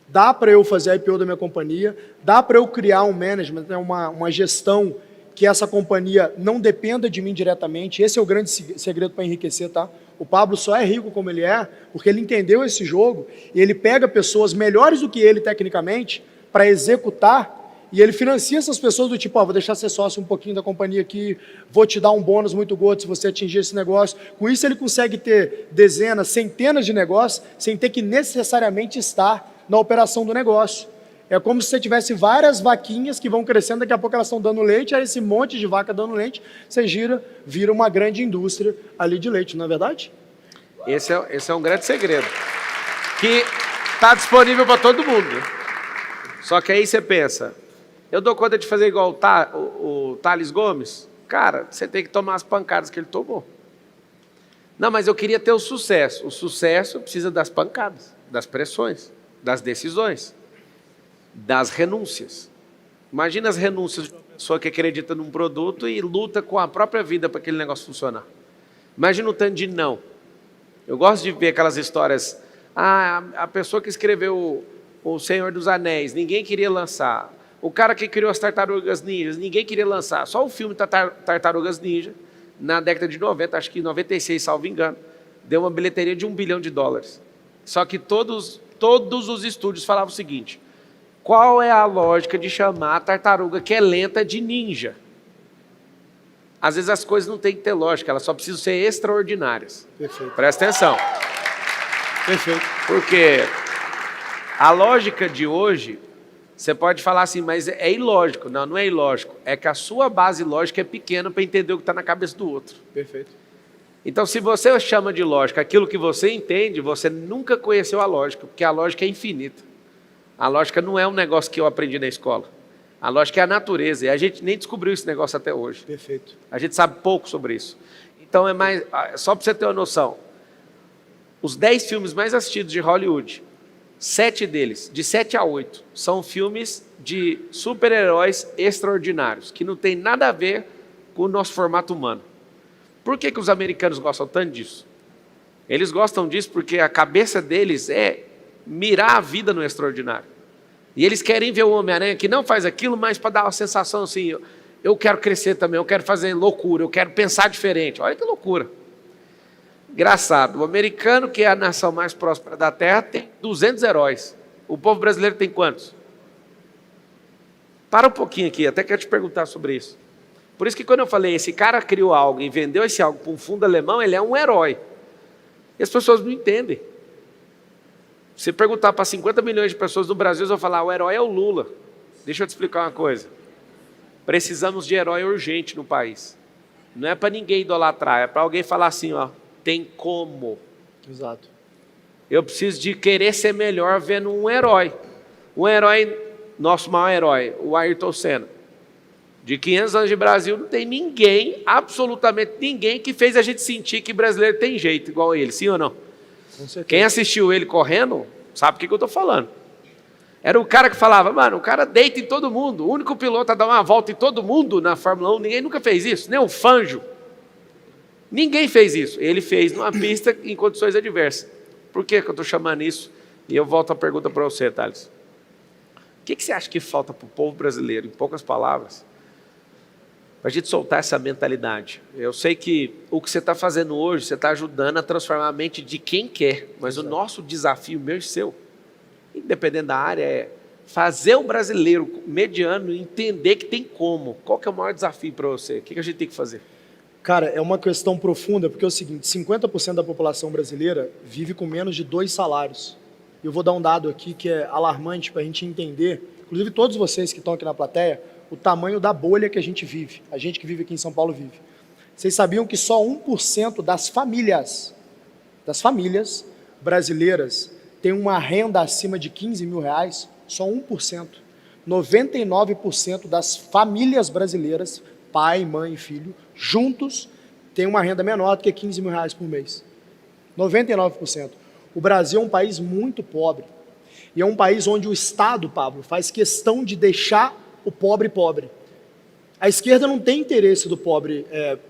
dá para eu fazer a IPO da minha companhia, dá para eu criar um management, uma gestão que essa companhia não dependa de mim diretamente. Esse é o grande segredo para enriquecer, tá? O Pablo só é rico como ele é porque ele entendeu esse jogo e ele pega pessoas melhores do que ele tecnicamente para executar e ele financia essas pessoas do tipo, vou deixar ser sócio um pouquinho da companhia aqui, vou te dar um bônus muito gordo se você atingir esse negócio. Com isso ele consegue ter dezenas, centenas de negócios sem ter que necessariamente estar na operação do negócio. É como se você tivesse várias vaquinhas que vão crescendo, daqui a pouco elas estão dando leite, aí esse monte de vaca dando leite, você vira uma grande indústria ali de leite, não é verdade? Esse é um grande segredo, que está disponível para todo mundo. Só que aí você pensa, eu dou conta de fazer igual o Thales Gomes? Cara, você tem que tomar as pancadas que ele tomou. Não, mas eu queria ter o sucesso. O sucesso precisa das pancadas, das pressões, das decisões, das renúncias. Imagina as renúncias de uma pessoa que acredita num produto e luta com a própria vida para aquele negócio funcionar. Imagina o tanto de não. Eu gosto de ver aquelas histórias. A pessoa que escreveu o Senhor dos Anéis, ninguém queria lançar. O cara que criou as Tartarugas Ninjas, ninguém queria lançar. Só o filme Tartarugas Ninja, na década de 90, acho que em 96, salvo engano, deu uma bilheteria de $1 bilhão. Só que todos os estúdios falavam o seguinte: qual é a lógica de chamar a tartaruga que é lenta de ninja? Às vezes as coisas não têm que ter lógica, elas só precisam ser extraordinárias. Perfeito. Presta atenção. Perfeito. Porque a lógica de hoje, você pode falar assim, mas é ilógico. Não, não é ilógico. É que a sua base lógica é pequena para entender o que está na cabeça do outro. Perfeito. Então, se você chama de lógica aquilo que você entende, você nunca conheceu a lógica, porque a lógica é infinita. A lógica não é um negócio que eu aprendi na escola. A lógica é a natureza, e a gente nem descobriu esse negócio até hoje. Perfeito. A gente sabe pouco sobre isso. Então, só para você ter uma noção, os 10 filmes mais assistidos de Hollywood, 7 deles, de 7 a 8, são filmes de super-heróis extraordinários, que não tem nada a ver com o nosso formato humano. Por que os americanos gostam tanto disso? Eles gostam disso porque a cabeça deles é mirar a vida no extraordinário. E eles querem ver o Homem-Aranha que não faz aquilo, mas para dar uma sensação assim, eu quero crescer também, eu quero fazer loucura, eu quero pensar diferente. Olha que loucura. Engraçado, o americano, que é a nação mais próspera da Terra, tem 200 heróis. O povo brasileiro tem quantos? Para um pouquinho aqui, até quero te perguntar sobre isso. Por isso que quando eu falei, esse cara criou algo e vendeu esse algo para um fundo alemão, ele é um herói. E as pessoas não entendem. Se perguntar para 50 milhões de pessoas no Brasil, eles vão falar, o herói é o Lula. Deixa eu te explicar uma coisa. Precisamos de herói urgente no país. Não é para ninguém idolatrar, é para alguém falar assim, ó, tem como. Exato. Eu preciso de querer ser melhor vendo um herói. Um herói, nosso maior herói, o Ayrton Senna. De 500 anos de Brasil, não tem ninguém, absolutamente ninguém, que fez a gente sentir que brasileiro tem jeito igual ele, sim ou não? Com certeza. Quem assistiu ele correndo, sabe o que eu estou falando. Era o cara que falava, mano, o cara deita em todo mundo, o único piloto a dar uma volta em todo mundo na Fórmula 1, ninguém nunca fez isso, nem o Fangio. Ninguém fez isso, ele fez numa pista em condições adversas. Por que eu estou chamando isso? E eu volto a pergunta para você, Thales. O que você acha que falta para o povo brasileiro, em poucas palavras, para a gente soltar essa mentalidade? Eu sei que o que você está fazendo hoje, você está ajudando a transformar a mente de quem quer, mas o nosso desafio, meu e seu, independente da área, é fazer o brasileiro mediano entender que tem como. Qual que é o maior desafio para você? O que a gente tem que fazer? Cara, é uma questão profunda, porque é o seguinte, 50% da população brasileira vive com menos de 2 salários. Eu vou dar um dado aqui que é alarmante para a gente entender, inclusive todos vocês que estão aqui na plateia, o tamanho da bolha que a gente vive. A gente que vive aqui em São Paulo vive. Vocês sabiam que só 1% das famílias brasileiras tem uma renda acima de 15 mil reais? Só 1%. 99% das famílias brasileiras, pai, mãe e filho, juntos, tem uma renda menor do que 15 mil reais por mês. 99%. O Brasil é um país muito pobre. E é um país onde o Estado, Pablo, faz questão de deixar o pobre pobre. A esquerda não tem interesse do pobre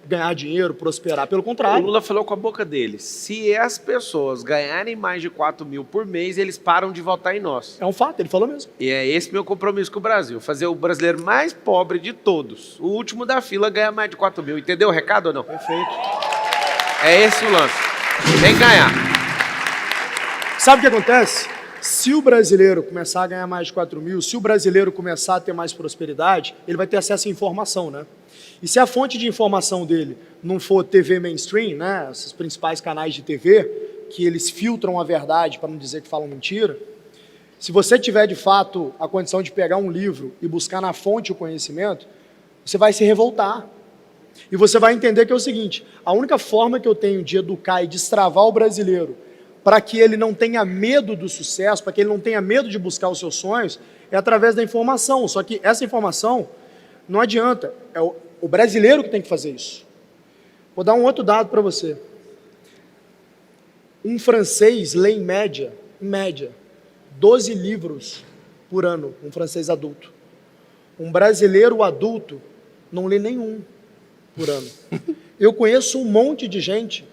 ganhar dinheiro, prosperar, pelo contrário. O Lula falou com a boca dele, se as pessoas ganharem mais de 4 mil por mês, eles param de votar em nós. É um fato, ele falou mesmo. E é esse meu compromisso com o Brasil, fazer o brasileiro mais pobre de todos, o último da fila, ganhar mais de 4 mil. Entendeu o recado ou não? Perfeito. É esse o lance. Tem que ganhar. Sabe o que acontece? Se o brasileiro começar a ganhar mais de 4 mil, se o brasileiro começar a ter mais prosperidade, ele vai ter acesso à informação, né? E se a fonte de informação dele não for TV mainstream, né, esses principais canais de TV, que eles filtram a verdade para não dizer que falam mentira, se você tiver de fato a condição de pegar um livro e buscar na fonte o conhecimento, você vai se revoltar. E você vai entender que é o seguinte, a única forma que eu tenho de educar e destravar o brasileiro para que ele não tenha medo do sucesso, para que ele não tenha medo de buscar os seus sonhos, é através da informação. Só que essa informação não adianta, é o brasileiro que tem que fazer isso. Vou dar um outro dado para você. Um francês lê em média, 12 livros por ano, um francês adulto. Um brasileiro adulto não lê nenhum por ano. Eu conheço um monte de gente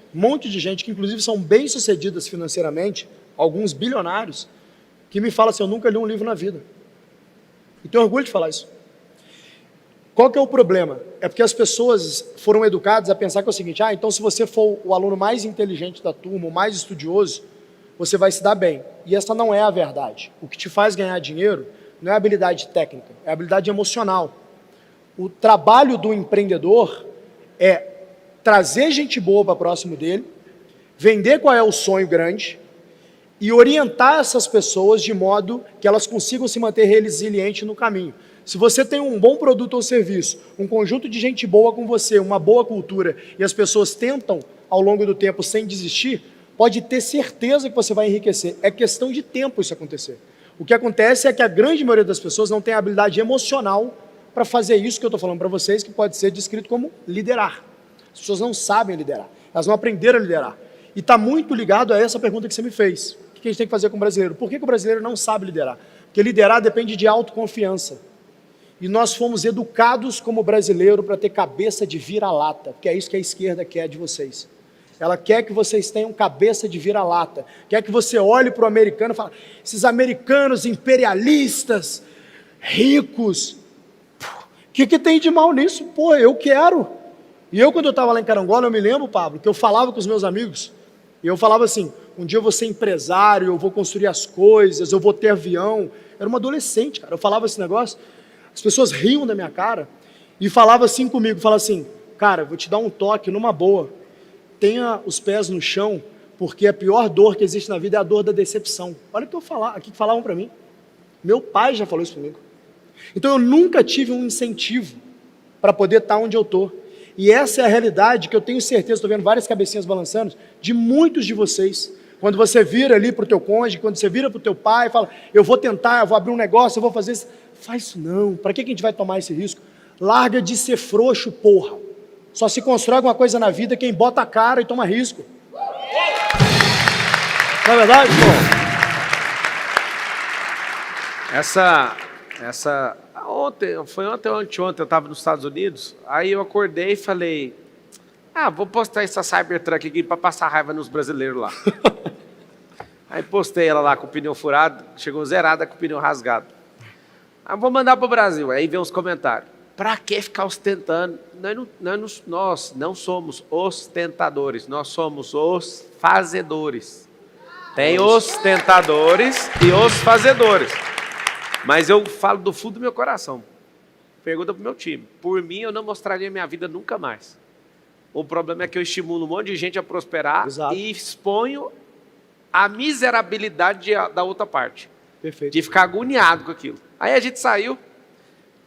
que inclusive são bem-sucedidas financeiramente, alguns bilionários, que me falam assim, eu nunca li um livro na vida. E tenho orgulho de falar isso. Qual que é o problema? É porque as pessoas foram educadas a pensar que é o seguinte, então se você for o aluno mais inteligente da turma, o mais estudioso, você vai se dar bem. E essa não é a verdade. O que te faz ganhar dinheiro não é habilidade técnica, é habilidade emocional. O trabalho do empreendedor é trazer gente boa para próximo dele, vender qual é o sonho grande e orientar essas pessoas de modo que elas consigam se manter resilientes no caminho. Se você tem um bom produto ou serviço, um conjunto de gente boa com você, uma boa cultura, e as pessoas tentam ao longo do tempo sem desistir, pode ter certeza que você vai enriquecer. É questão de tempo isso acontecer. O que acontece é que a grande maioria das pessoas não tem a habilidade emocional para fazer isso que eu estou falando para vocês, que pode ser descrito como liderar. As pessoas não sabem liderar, elas não aprenderam a liderar. E está muito ligado a essa pergunta que você me fez. O que a gente tem que fazer com o brasileiro? Por que o brasileiro não sabe liderar? Porque liderar depende de autoconfiança. E nós fomos educados como brasileiro para ter cabeça de vira-lata, porque é isso que a esquerda quer de vocês. Ela quer que vocês tenham cabeça de vira-lata, quer que você olhe para o americano e fale, esses americanos imperialistas, ricos, o que tem de mal nisso? Pô, eu quero. E eu, quando eu estava lá em Carangola, eu me lembro, Pablo, que eu falava com os meus amigos, E eu falava assim, um dia eu vou ser empresário, eu vou construir as coisas, eu vou ter avião. Eu era uma adolescente, cara. Eu falava esse negócio, as pessoas riam da minha cara e falavam assim comigo, falavam assim, cara, vou te dar um toque numa boa. Tenha os pés no chão, porque a pior dor que existe na vida é a dor da decepção. Olha o que aqui que falavam para mim. Meu pai já falou isso comigo. Então eu nunca tive um incentivo para poder estar onde eu estou. E essa é a realidade que eu tenho certeza, estou vendo várias cabecinhas balançando, de muitos de vocês. Quando você vira ali para o teu cônjuge, quando você vira para o teu pai e fala, eu vou tentar, eu vou abrir um negócio, eu vou fazer isso. Faz isso não, para que a gente vai tomar esse risco? Larga de ser frouxo, porra. Só se constrói alguma coisa na vida quem bota a cara e toma risco. Não é verdade, pô? Foi ontem ou anteontem, eu estava nos Estados Unidos, aí eu acordei e falei, vou postar essa Cybertruck aqui para passar raiva nos brasileiros lá. Aí postei ela lá com o pneu furado, chegou zerada com o pneu rasgado. Aí vou mandar para o Brasil, aí vem uns comentários. Para que ficar ostentando? Nós não somos ostentadores, nós somos os fazedores. Tem ostentadores e os fazedores. Mas eu falo do fundo do meu coração. Pergunta pro meu time. Por mim, eu não mostraria minha vida nunca mais. O problema é que eu estimulo um monte de gente a prosperar. Exato. E exponho a miserabilidade da outra parte. Perfeito. De ficar agoniado com aquilo. Aí a gente saiu.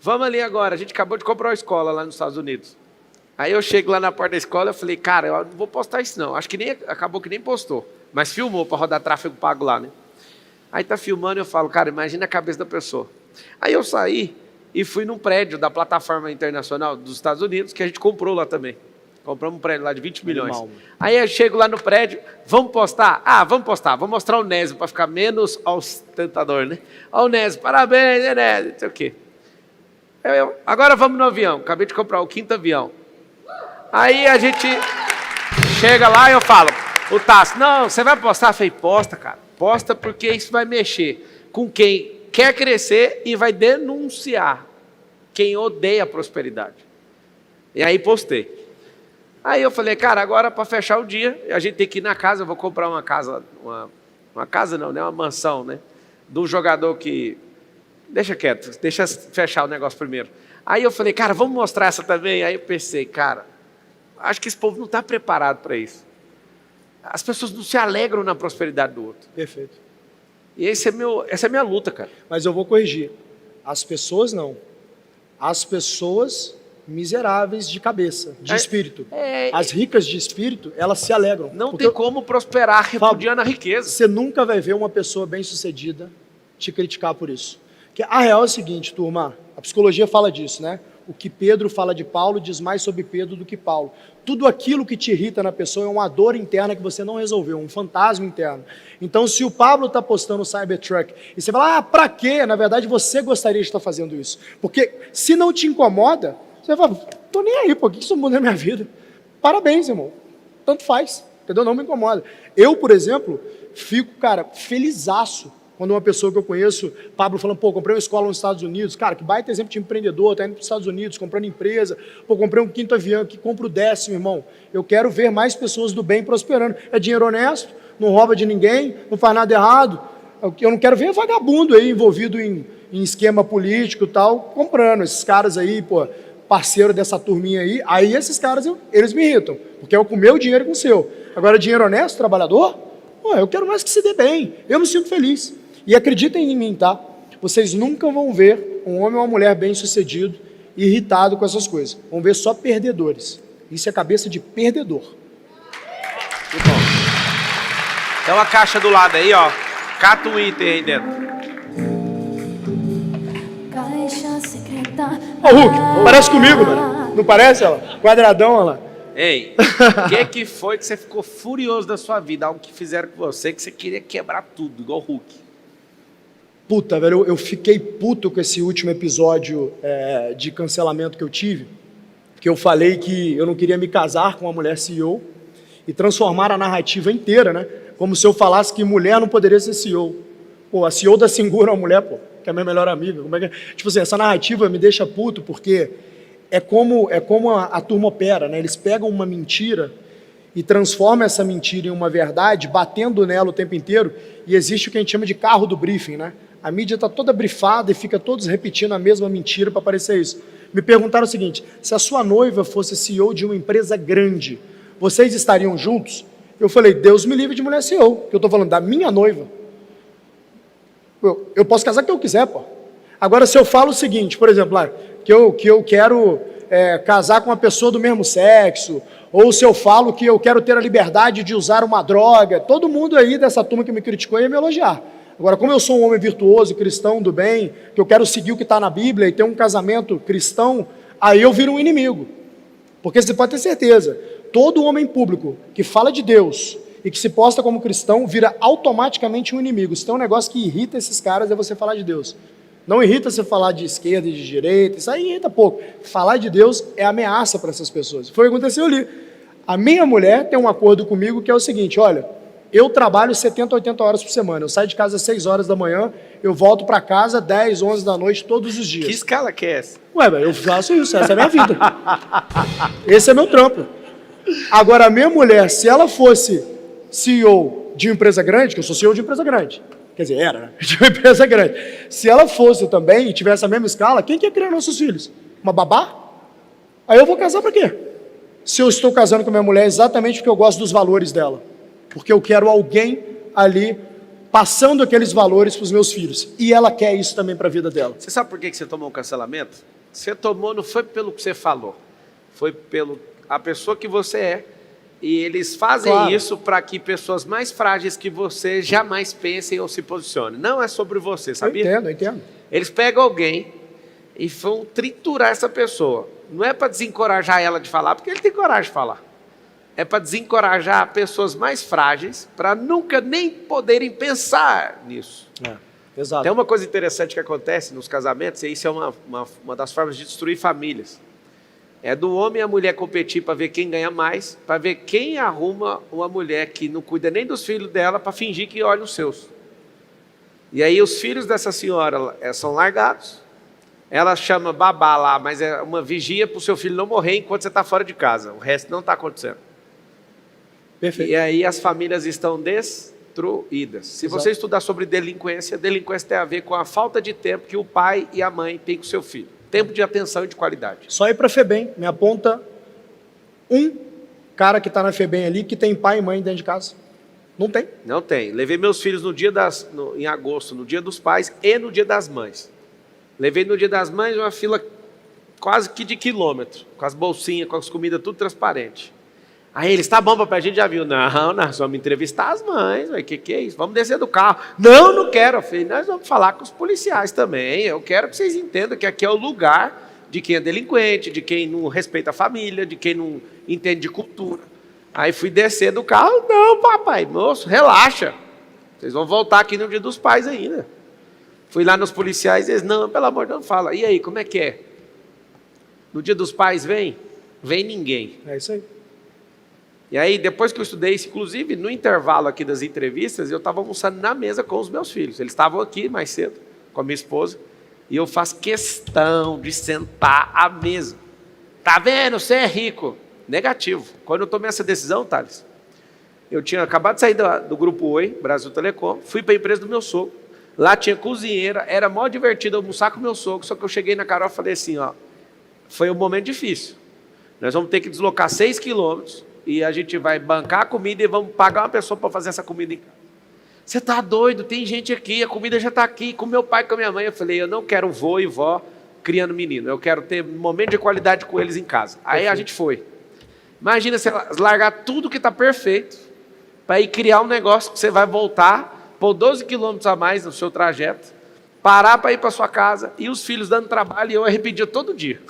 Vamos ali agora. A gente acabou de comprar uma escola lá nos Estados Unidos. Aí eu chego lá na porta da escola e falei, cara, eu não vou postar isso não. Acho que acabou que nem postou. Mas filmou para rodar tráfego pago lá, né? Aí tá filmando e eu falo, cara, imagina a cabeça da pessoa. Aí eu saí e fui num prédio da plataforma internacional dos Estados Unidos, que a gente comprou lá também. Compramos um prédio lá de 20 milhões. Animal. Aí eu chego lá no prédio, vamos postar? Vamos postar. Vamos mostrar o Nésio para ficar menos ostentador, né? Ó o Nésio, parabéns, né, Nésio? Não sei o quê. Agora vamos no avião. Acabei de comprar o 5º avião. Aí a gente chega lá e eu falo, o Tássio, não, você vai postar? Eu falei, posta, cara. Posta porque isso vai mexer com quem quer crescer e vai denunciar quem odeia a prosperidade. E aí postei. Aí eu falei, cara, agora para fechar o dia, a gente tem que ir na casa, eu vou comprar uma casa, uma casa não, né? Uma mansão, né? Do jogador que... Deixa quieto, deixa fechar o negócio primeiro. Aí eu falei, cara, vamos mostrar essa também? Aí eu pensei, cara, acho que esse povo não está preparado para isso. As pessoas não se alegram na prosperidade do outro. Perfeito. E essa é a minha luta, cara. Mas eu vou corrigir. As pessoas não. As pessoas miseráveis de cabeça, de espírito. As ricas de espírito, elas se alegram. Não tem como prosperar repudiando a riqueza. Você nunca vai ver uma pessoa bem-sucedida te criticar por isso. Porque a real é o seguinte, turma, a psicologia fala disso, né? O que Pedro fala de Paulo diz mais sobre Pedro do que Paulo. Tudo aquilo que te irrita na pessoa é uma dor interna que você não resolveu, um fantasma interno. Então, se o Pablo está postando o Cybertruck e você fala, pra quê? Na verdade, você gostaria de estar fazendo isso. Porque se não te incomoda, você fala, tô nem aí, pô, o que isso muda na minha vida? Parabéns, irmão. Tanto faz, entendeu? Não me incomoda. Eu, por exemplo, fico, cara, felizaço quando uma pessoa que eu conheço, Pablo, falando, pô, comprei uma escola nos Estados Unidos, cara, que baita exemplo de empreendedor, tá indo para os Estados Unidos, comprando empresa, pô, comprei um 5º avião, que compra o 10º, irmão. Eu quero ver mais pessoas do bem prosperando. É dinheiro honesto, não rouba de ninguém, não faz nada errado. Eu não quero ver vagabundo aí envolvido em esquema político e tal, comprando. Esses caras aí, pô, parceiro dessa turminha aí esses caras, eles me irritam, porque eu com o meu dinheiro e com o seu. Agora, dinheiro honesto, trabalhador, pô, eu quero mais que se dê bem, eu me sinto feliz. E acreditem em mim, tá? Vocês nunca vão ver um homem ou uma mulher bem-sucedido irritado com essas coisas. Vão ver só perdedores. Isso é cabeça de perdedor. Muito bom. Tem uma caixa do lado aí, ó. Cata um item aí dentro. Ó, o Hulk, parece comigo, mano. Não parece, ó? Quadradão, ó lá. Ei, o que foi que você ficou furioso da sua vida? Algo que fizeram com você que você queria quebrar tudo, igual o Hulk. Puta, velho, eu fiquei puto com esse último episódio de cancelamento que eu tive, que eu falei que eu não queria me casar com uma mulher CEO e transformar a narrativa inteira, né? Como se eu falasse que mulher não poderia ser CEO. Pô, a CEO da Singura é uma mulher, pô, que é a minha melhor amiga. Como é que é? Tipo assim, essa narrativa me deixa puto porque é como a turma opera, né? Eles pegam uma mentira e transforma essa mentira em uma verdade, batendo nela o tempo inteiro, e existe o que a gente chama de carro do briefing, né? A mídia está toda brifada e fica todos repetindo a mesma mentira para parecer isso. Me perguntaram o seguinte: se a sua noiva fosse CEO de uma empresa grande, vocês estariam juntos? Eu falei: Deus me livre de mulher CEO, que eu estou falando da minha noiva. Eu posso casar com quem eu quiser, pô. Agora, se eu falo o seguinte, por exemplo, que eu quero casar com uma pessoa do mesmo sexo, ou se eu falo que eu quero ter a liberdade de usar uma droga, todo mundo aí dessa turma que me criticou ia me elogiar. Agora, como eu sou um homem virtuoso, cristão do bem, que eu quero seguir o que está na Bíblia e ter um casamento cristão, aí eu viro um inimigo. Porque você pode ter certeza, todo homem público que fala de Deus e que se posta como cristão vira automaticamente um inimigo. Se tem um negócio que irrita esses caras é você falar de Deus. Não irrita você falar de esquerda e de direita, isso aí irrita pouco. Falar de Deus é ameaça para essas pessoas. Foi o que aconteceu ali. A minha mulher tem um acordo comigo que é o seguinte: olha, eu trabalho 70, 80 horas por semana. Eu saio de casa às 6 horas da manhã, eu volto para casa 10, 11 da noite todos os dias. Que escala que é essa? Ué, eu faço isso, essa é a minha vida. Esse é meu trampo. Agora, a minha mulher, se ela fosse CEO de uma empresa grande, que eu sou CEO de uma empresa grande, quer dizer, era, né? De uma empresa grande. Se ela fosse também e tivesse a mesma escala, quem quer criar nossos filhos? Uma babá? Aí eu vou casar para quê? Se eu estou casando com minha mulher exatamente porque eu gosto dos valores dela. Porque eu quero alguém ali passando aqueles valores para os meus filhos. E ela quer isso também para a vida dela. Você sabe por que você tomou um cancelamento? Você tomou, não foi pelo que você falou, foi pelo a pessoa que você é. E eles fazem isso para que pessoas mais frágeis que você jamais pensem ou se posicionem. Não é sobre você, sabia? Eu entendo. Eles pegam alguém e vão triturar essa pessoa. Não é para desencorajar ela de falar, porque ele tem coragem de falar. É para desencorajar pessoas mais frágeis para nunca nem poderem pensar nisso. Exato. Tem uma coisa interessante que acontece nos casamentos, e isso é uma das formas de destruir famílias. É do homem e a mulher competir para ver quem ganha mais, para ver quem arruma uma mulher que não cuida nem dos filhos dela para fingir que olha os seus. E aí os filhos dessa senhora são largados, ela chama babá lá, mas é uma vigia para o seu filho não morrer enquanto você está fora de casa. O resto não está acontecendo. Perfeito. E aí as famílias estão destruídas. Se Exato. você estudar sobre delinquência tem a ver com a falta de tempo que o pai e a mãe têm com o seu filho. Tempo de atenção e de qualidade. Só ir para a FEBEM, me aponta um cara que está na FEBEM ali que tem pai e mãe dentro de casa. Não tem. Não tem. Levei meus filhos em agosto, no dia dos pais e no dia das mães. Levei no dia das mães uma fila quase que de quilômetro, com as bolsinhas, com as comidas, tudo transparente. Aí eles, tá bom, papai, a gente já viu. Não, nós vamos entrevistar as mães, o que é isso? Vamos descer do carro. Não quero. Eu falei, nós vamos falar com os policiais também. Eu quero que vocês entendam que aqui é o lugar de quem é delinquente, de quem não respeita a família, de quem não entende de cultura. Aí fui descer do carro. Não, papai, moço, relaxa. Vocês vão voltar aqui no dia dos pais ainda. Fui lá nos policiais e eles, não, pelo amor de Deus, não fala. E aí, como é que é? No dia dos pais vem ninguém. É isso aí. E aí, depois que eu estudei isso, inclusive no intervalo aqui das entrevistas, eu estava almoçando na mesa com os meus filhos. Eles estavam aqui mais cedo, com a minha esposa, e eu faço questão de sentar à mesa. Tá vendo? Você é rico. Negativo. Quando eu tomei essa decisão, Thales, eu tinha acabado de sair do Grupo Oi, Brasil Telecom, fui para a empresa do meu sogro. Lá tinha cozinheira, era mó divertido almoçar com o meu sogro, só que eu cheguei na Carol e falei assim, ó, foi um momento difícil. Nós vamos ter que deslocar 6 quilômetros, e a gente vai bancar a comida e vamos pagar uma pessoa para fazer essa comida em casa. Você está doido? Tem gente aqui, a comida já está aqui, com meu pai e com a minha mãe. Eu falei, eu não quero vô e vó criando menino, eu quero ter um momento de qualidade com eles em casa. Aí a gente foi. Imagina você largar tudo que está perfeito, para ir criar um negócio que você vai voltar, pôr 12 quilômetros a mais no seu trajeto, parar para ir para sua casa, e os filhos dando trabalho, e eu arrependia todo dia.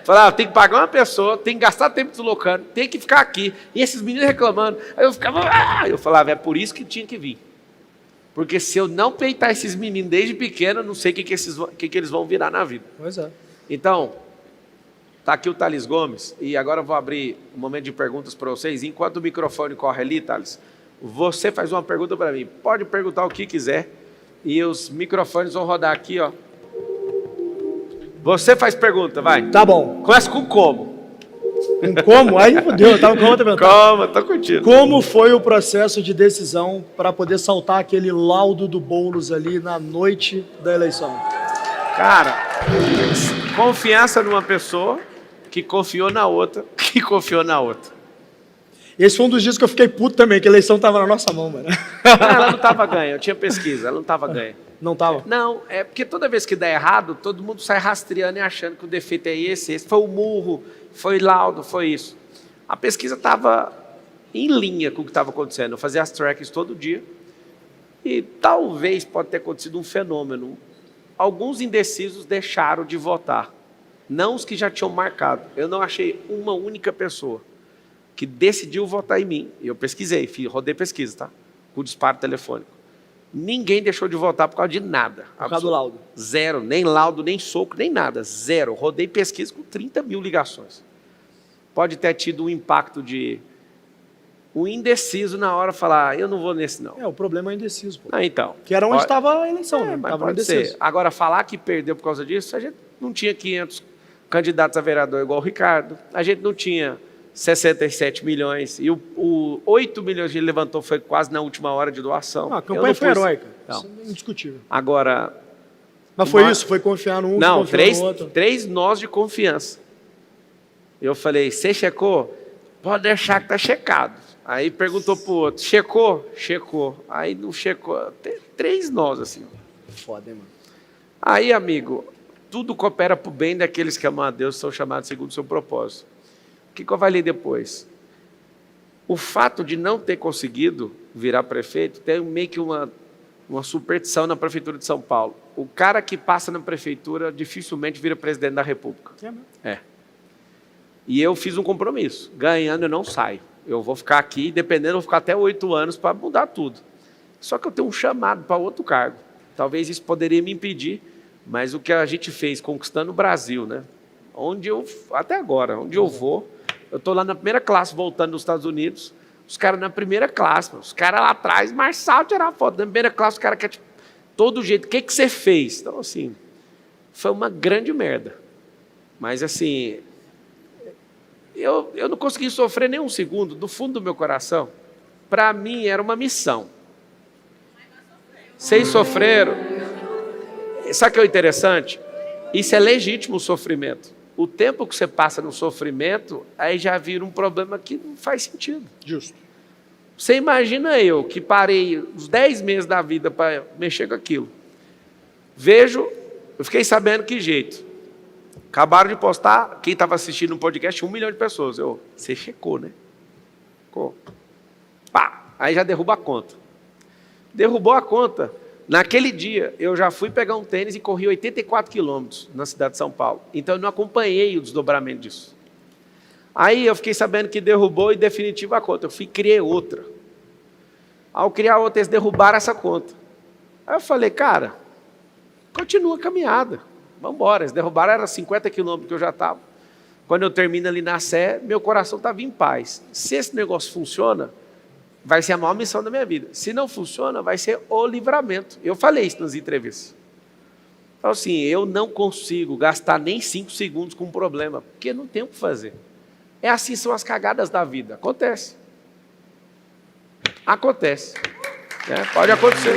Falava, tem que pagar uma pessoa, tem que gastar tempo deslocando, tem que ficar aqui, e esses meninos reclamando. Aí eu ficava, eu falava, é por isso que tinha que vir. Porque se eu não peitar esses meninos desde pequeno, eu não sei o que eles vão virar na vida. Pois é. Então, está aqui o Thales Gomes, e agora eu vou abrir um momento de perguntas para vocês. Enquanto o microfone corre ali, Thales, você faz uma pergunta para mim. Pode perguntar o que quiser, e os microfones vão rodar aqui, ó. Você faz pergunta, vai. Tá bom. Começa com como. Como? Aí fudeu, eu tava com outra pergunta. Calma, tô contigo. Como foi o processo de decisão para poder saltar aquele laudo do Boulos ali na noite da eleição? Cara, confiança numa pessoa que confiou na outra, que confiou na outra. Esse foi um dos dias que eu fiquei puto também, que a eleição tava na nossa mão, mano. Não, ela não tava ganha, eu tinha pesquisa, ela não tava ganha. Não tava? Não, é porque toda vez que dá errado, todo mundo sai rastreando e achando que o defeito é esse foi o murro, foi laudo, foi isso. A pesquisa estava em linha com o que estava acontecendo. Eu fazia as trackings todo dia e talvez pode ter acontecido um fenômeno. Alguns indecisos deixaram de votar, não os que já tinham marcado. Eu não achei uma única pessoa que decidiu votar em mim. Eu pesquisei, rodei pesquisa, tá? Com disparo telefônico. Ninguém deixou de votar por causa de nada. Por causa do laudo? Zero, nem laudo, nem soco, nem nada. Zero. Rodei pesquisa com 30 mil ligações. Pode ter tido um impacto de um indeciso na hora falar, eu não vou nesse não. O problema é o indeciso, pô. Então. Que era onde estava a eleição, né? Mas Tava pode indeciso. ser. Agora, falar que perdeu por causa disso, a gente não tinha 500 candidatos a vereador igual o Ricardo. A gente não tinha 67 milhões. E o 8 milhões que ele levantou foi quase na última hora de doação. A campanha foi heróica. Não. Isso é indiscutível. Agora... Mas foi isso? Foi confiar no um, não, confiar no outro? três nós de confiança. Eu falei, você checou? Pode deixar que tá checado. Aí perguntou pro outro, checou? Checou. Aí não checou. Tem 3 nós, assim. Foda, hein, mano? Aí, amigo, tudo coopera pro bem daqueles que amam a Deus, são chamados segundo o seu propósito. O que eu avaliei depois? O fato de não ter conseguido virar prefeito tem meio que uma superstição na prefeitura de São Paulo. O cara que passa na prefeitura dificilmente vira presidente da República. É mesmo? É. E eu fiz um compromisso. Ganhando eu não saio. Eu vou ficar aqui, dependendo, eu vou ficar até 8 anos para mudar tudo. Só que eu tenho um chamado para outro cargo. Talvez isso poderia me impedir, mas o que a gente fez conquistando o Brasil, né? Até agora, onde eu vou, eu estou lá na primeira classe, voltando dos Estados Unidos, os caras na primeira classe, os caras lá atrás, Marçal, tirar foto. Na primeira classe, os caras querem, tipo, todo jeito, o que você fez? Então, assim, foi uma grande merda. Mas, assim, eu não consegui sofrer nem um segundo, do fundo do meu coração. Para mim, era uma missão. Vocês sofreram. Sabe o que é o interessante? Isso é legítimo, o sofrimento. O tempo que você passa no sofrimento, aí já vira um problema que não faz sentido. Justo. Você imagina eu, que parei uns 10 meses da vida para mexer com aquilo. Eu fiquei sabendo que jeito. Acabaram de postar, quem estava assistindo um podcast, 1 milhão de pessoas. Você checou, né? Checou. Pá, aí já derruba a conta. Derrubou a conta. Naquele dia, eu já fui pegar um tênis e corri 84 quilômetros na cidade de São Paulo. Então, eu não acompanhei o desdobramento disso. Aí, eu fiquei sabendo que derrubou e definitivo a conta. Eu fui e criei outra. Ao criar outra, eles derrubaram essa conta. Aí eu falei, cara, continua a caminhada. Vamos embora. Eles derrubaram, era 50 quilômetros que eu já estava. Quando eu termino ali na Sé, meu coração estava em paz. Se esse negócio funciona, vai ser a maior missão da minha vida. Se não funciona, vai ser o livramento. Eu falei isso nas entrevistas. Então, assim, eu não consigo gastar nem 5 segundos com um problema, porque não tem o que fazer. É assim, são as cagadas da vida. Acontece. Acontece. Pode acontecer.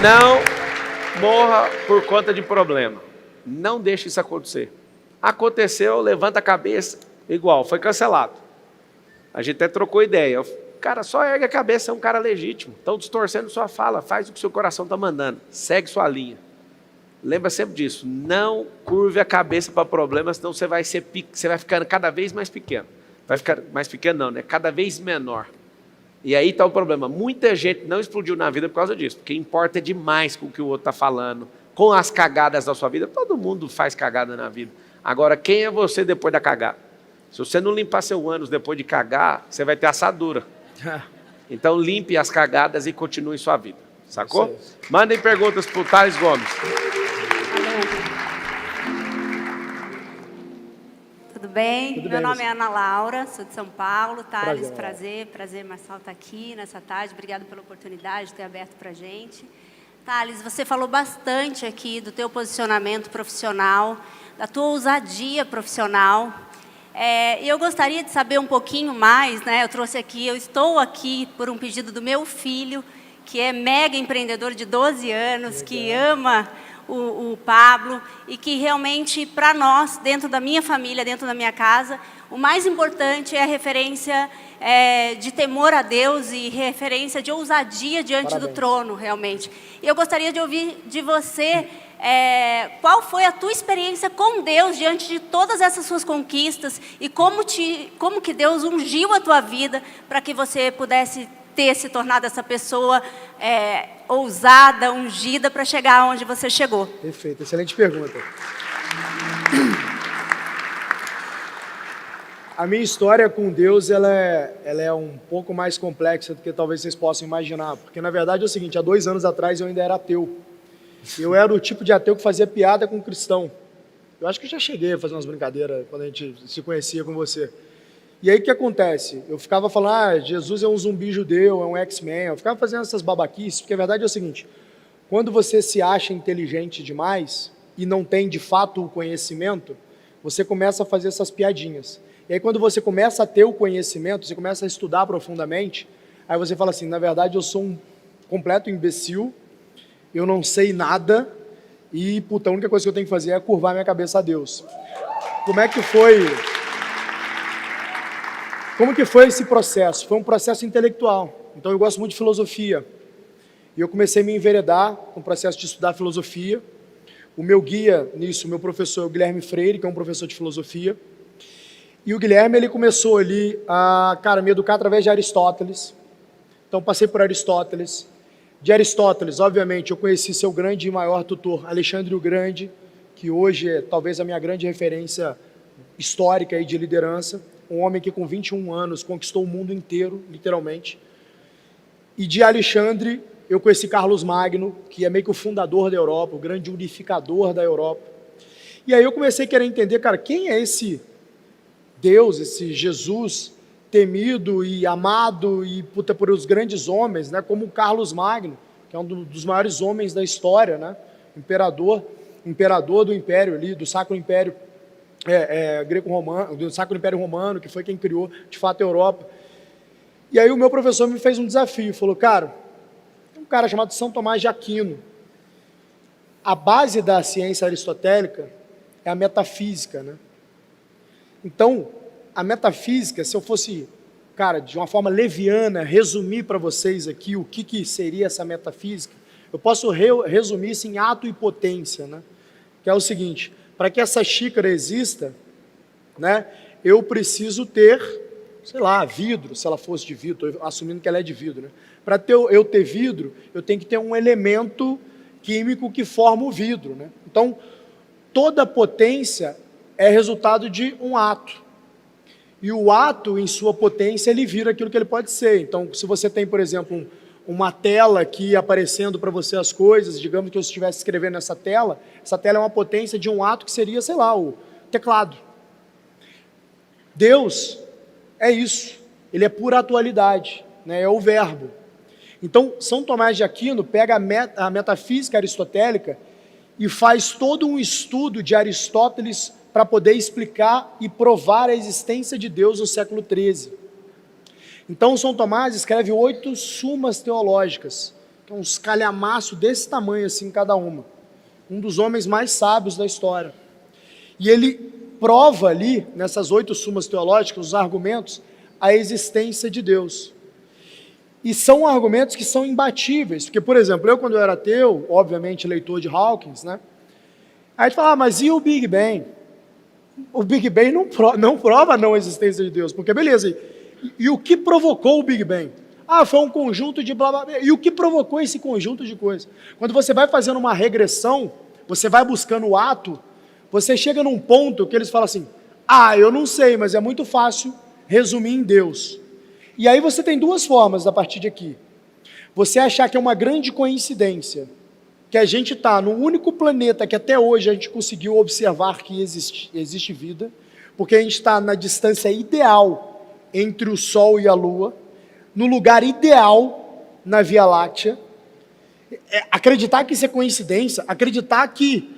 Não morra por conta de problema. Não deixe isso acontecer. Aconteceu, levanta a cabeça. Igual, foi cancelado. A gente até trocou ideia. Cara, só ergue a cabeça, é um cara legítimo. Estão distorcendo sua fala, faz o que seu coração está mandando. Segue sua linha. Lembra sempre disso. Não curve a cabeça para problemas, senão você vai ficando cada vez mais pequeno. Vai ficar mais pequeno não, né? Cada vez menor. E aí está o problema. Muita gente não explodiu na vida por causa disso, porque importa demais com o que o outro está falando, com as cagadas da sua vida. Todo mundo faz cagada na vida. Agora, quem é você depois da cagada? Se você não limpar seu ânus depois de cagar, você vai ter assadura. Então, limpe as cagadas e continue sua vida. Sacou? Mandem perguntas para o Thales Gomes. Tudo bem? Tudo Meu bem, nome é Ana Laura, sou de São Paulo. Thales, Prazer. prazer, Marçal estar aqui nessa tarde. Obrigada pela oportunidade de ter aberto para a gente. Thales, você falou bastante aqui do teu posicionamento profissional, da tua ousadia profissional. E eu gostaria de saber um pouquinho mais, né? Eu estou aqui por um pedido do meu filho, que é mega empreendedor de 12 anos, que ama o Pablo, e que realmente, para nós, dentro da minha família, dentro da minha casa, o mais importante é a referência de temor a Deus e referência de ousadia diante do trono, realmente. E eu gostaria de ouvir de você qual foi a tua experiência com Deus diante de todas essas suas conquistas e como que Deus ungiu a tua vida para que você pudesse ter se tornado essa pessoa ousada, ungida, para chegar onde você chegou. Perfeito, excelente pergunta. A minha história com Deus, ela é um pouco mais complexa do que talvez vocês possam imaginar, porque na verdade é o seguinte, há 2 anos atrás eu ainda era ateu. Eu era o tipo de ateu que fazia piada com cristão. Eu acho que eu já cheguei a fazer umas brincadeiras quando a gente se conhecia com você. E aí o que acontece? Eu ficava falando, Jesus é um zumbi judeu, é um X-Men, eu ficava fazendo essas babaquices, porque a verdade é o seguinte, quando você se acha inteligente demais e não tem de fato o conhecimento, você começa a fazer essas piadinhas. E aí quando você começa a ter o conhecimento, você começa a estudar profundamente, aí você fala assim, na verdade eu sou um completo imbecil, eu não sei nada e, puta, a única coisa que eu tenho que fazer é curvar minha cabeça a Deus. Como que foi esse processo? Foi um processo intelectual. Então eu gosto muito de filosofia. E eu comecei a me enveredar com o processo de estudar filosofia. O meu guia nisso, o meu professor é o Guilherme Freire, que é um professor de filosofia. E o Guilherme, ele começou ali a, me educar através de Aristóteles. Então passei por Aristóteles. De Aristóteles, obviamente, eu conheci seu grande e maior tutor, Alexandre o Grande, que hoje é talvez a minha grande referência histórica e de liderança. Um homem que com 21 anos conquistou o mundo inteiro, literalmente. E de Alexandre, eu conheci Carlos Magno, que é meio que o fundador da Europa, o grande unificador da Europa. E aí eu comecei a querer entender, quem é esse Deus, esse Jesus temido e amado e por os grandes homens, né, como Carlos Magno, que é um dos maiores homens da história, né, imperador do Império ali, do Sacro Império greco-romano, do Sacro Império Romano, que foi quem criou, de fato, a Europa. E aí o meu professor me fez um desafio, falou, tem um cara chamado São Tomás de Aquino. A base da ciência aristotélica é a metafísica, né? Então, a metafísica, se eu fosse, de uma forma leviana, resumir para vocês aqui o que seria essa metafísica, eu posso resumir isso em ato e potência, né? Que é o seguinte, para que essa xícara exista, né, eu preciso ter, vidro, se ela fosse de vidro, estou assumindo que ela é de vidro, né? Para eu ter vidro, eu tenho que ter um elemento químico que forma o vidro, né? Então, toda potência é resultado de um ato. E o ato, em sua potência, ele vira aquilo que ele pode ser. Então, se você tem, por exemplo, uma tela aqui aparecendo para você as coisas, digamos que eu estivesse escrevendo essa tela é uma potência de um ato que seria, o teclado. Deus é isso, ele é pura atualidade, né? É o verbo. Então, São Tomás de Aquino pega a metafísica aristotélica e faz todo um estudo de Aristóteles para poder explicar e provar a existência de Deus no século XIII. Então, São Tomás escreve 8 sumas teológicas, que é uns calhamaço desse tamanho, assim, cada uma. Um dos homens mais sábios da história. E ele prova ali, nessas 8 sumas teológicas, os argumentos, a existência de Deus. E são argumentos que são imbatíveis, porque, por exemplo, eu quando eu era ateu, obviamente leitor de Hawkins, né? Aí a gente fala, mas e o Big Bang? O Big Bang não prova a não existência de Deus, porque beleza, e o que provocou o Big Bang? Foi um conjunto de blá blá blá, e o que provocou esse conjunto de coisas? Quando você vai fazendo uma regressão, você vai buscando o ato, você chega num ponto que eles falam assim, eu não sei, mas é muito fácil resumir em Deus. E aí você tem 2 formas a partir de aqui. Você achar que é uma grande coincidência, que a gente está no único planeta que até hoje a gente conseguiu observar que existe vida, porque a gente está na distância ideal entre o Sol e a Lua, no lugar ideal na Via Láctea, Acreditar que isso é coincidência, acreditar que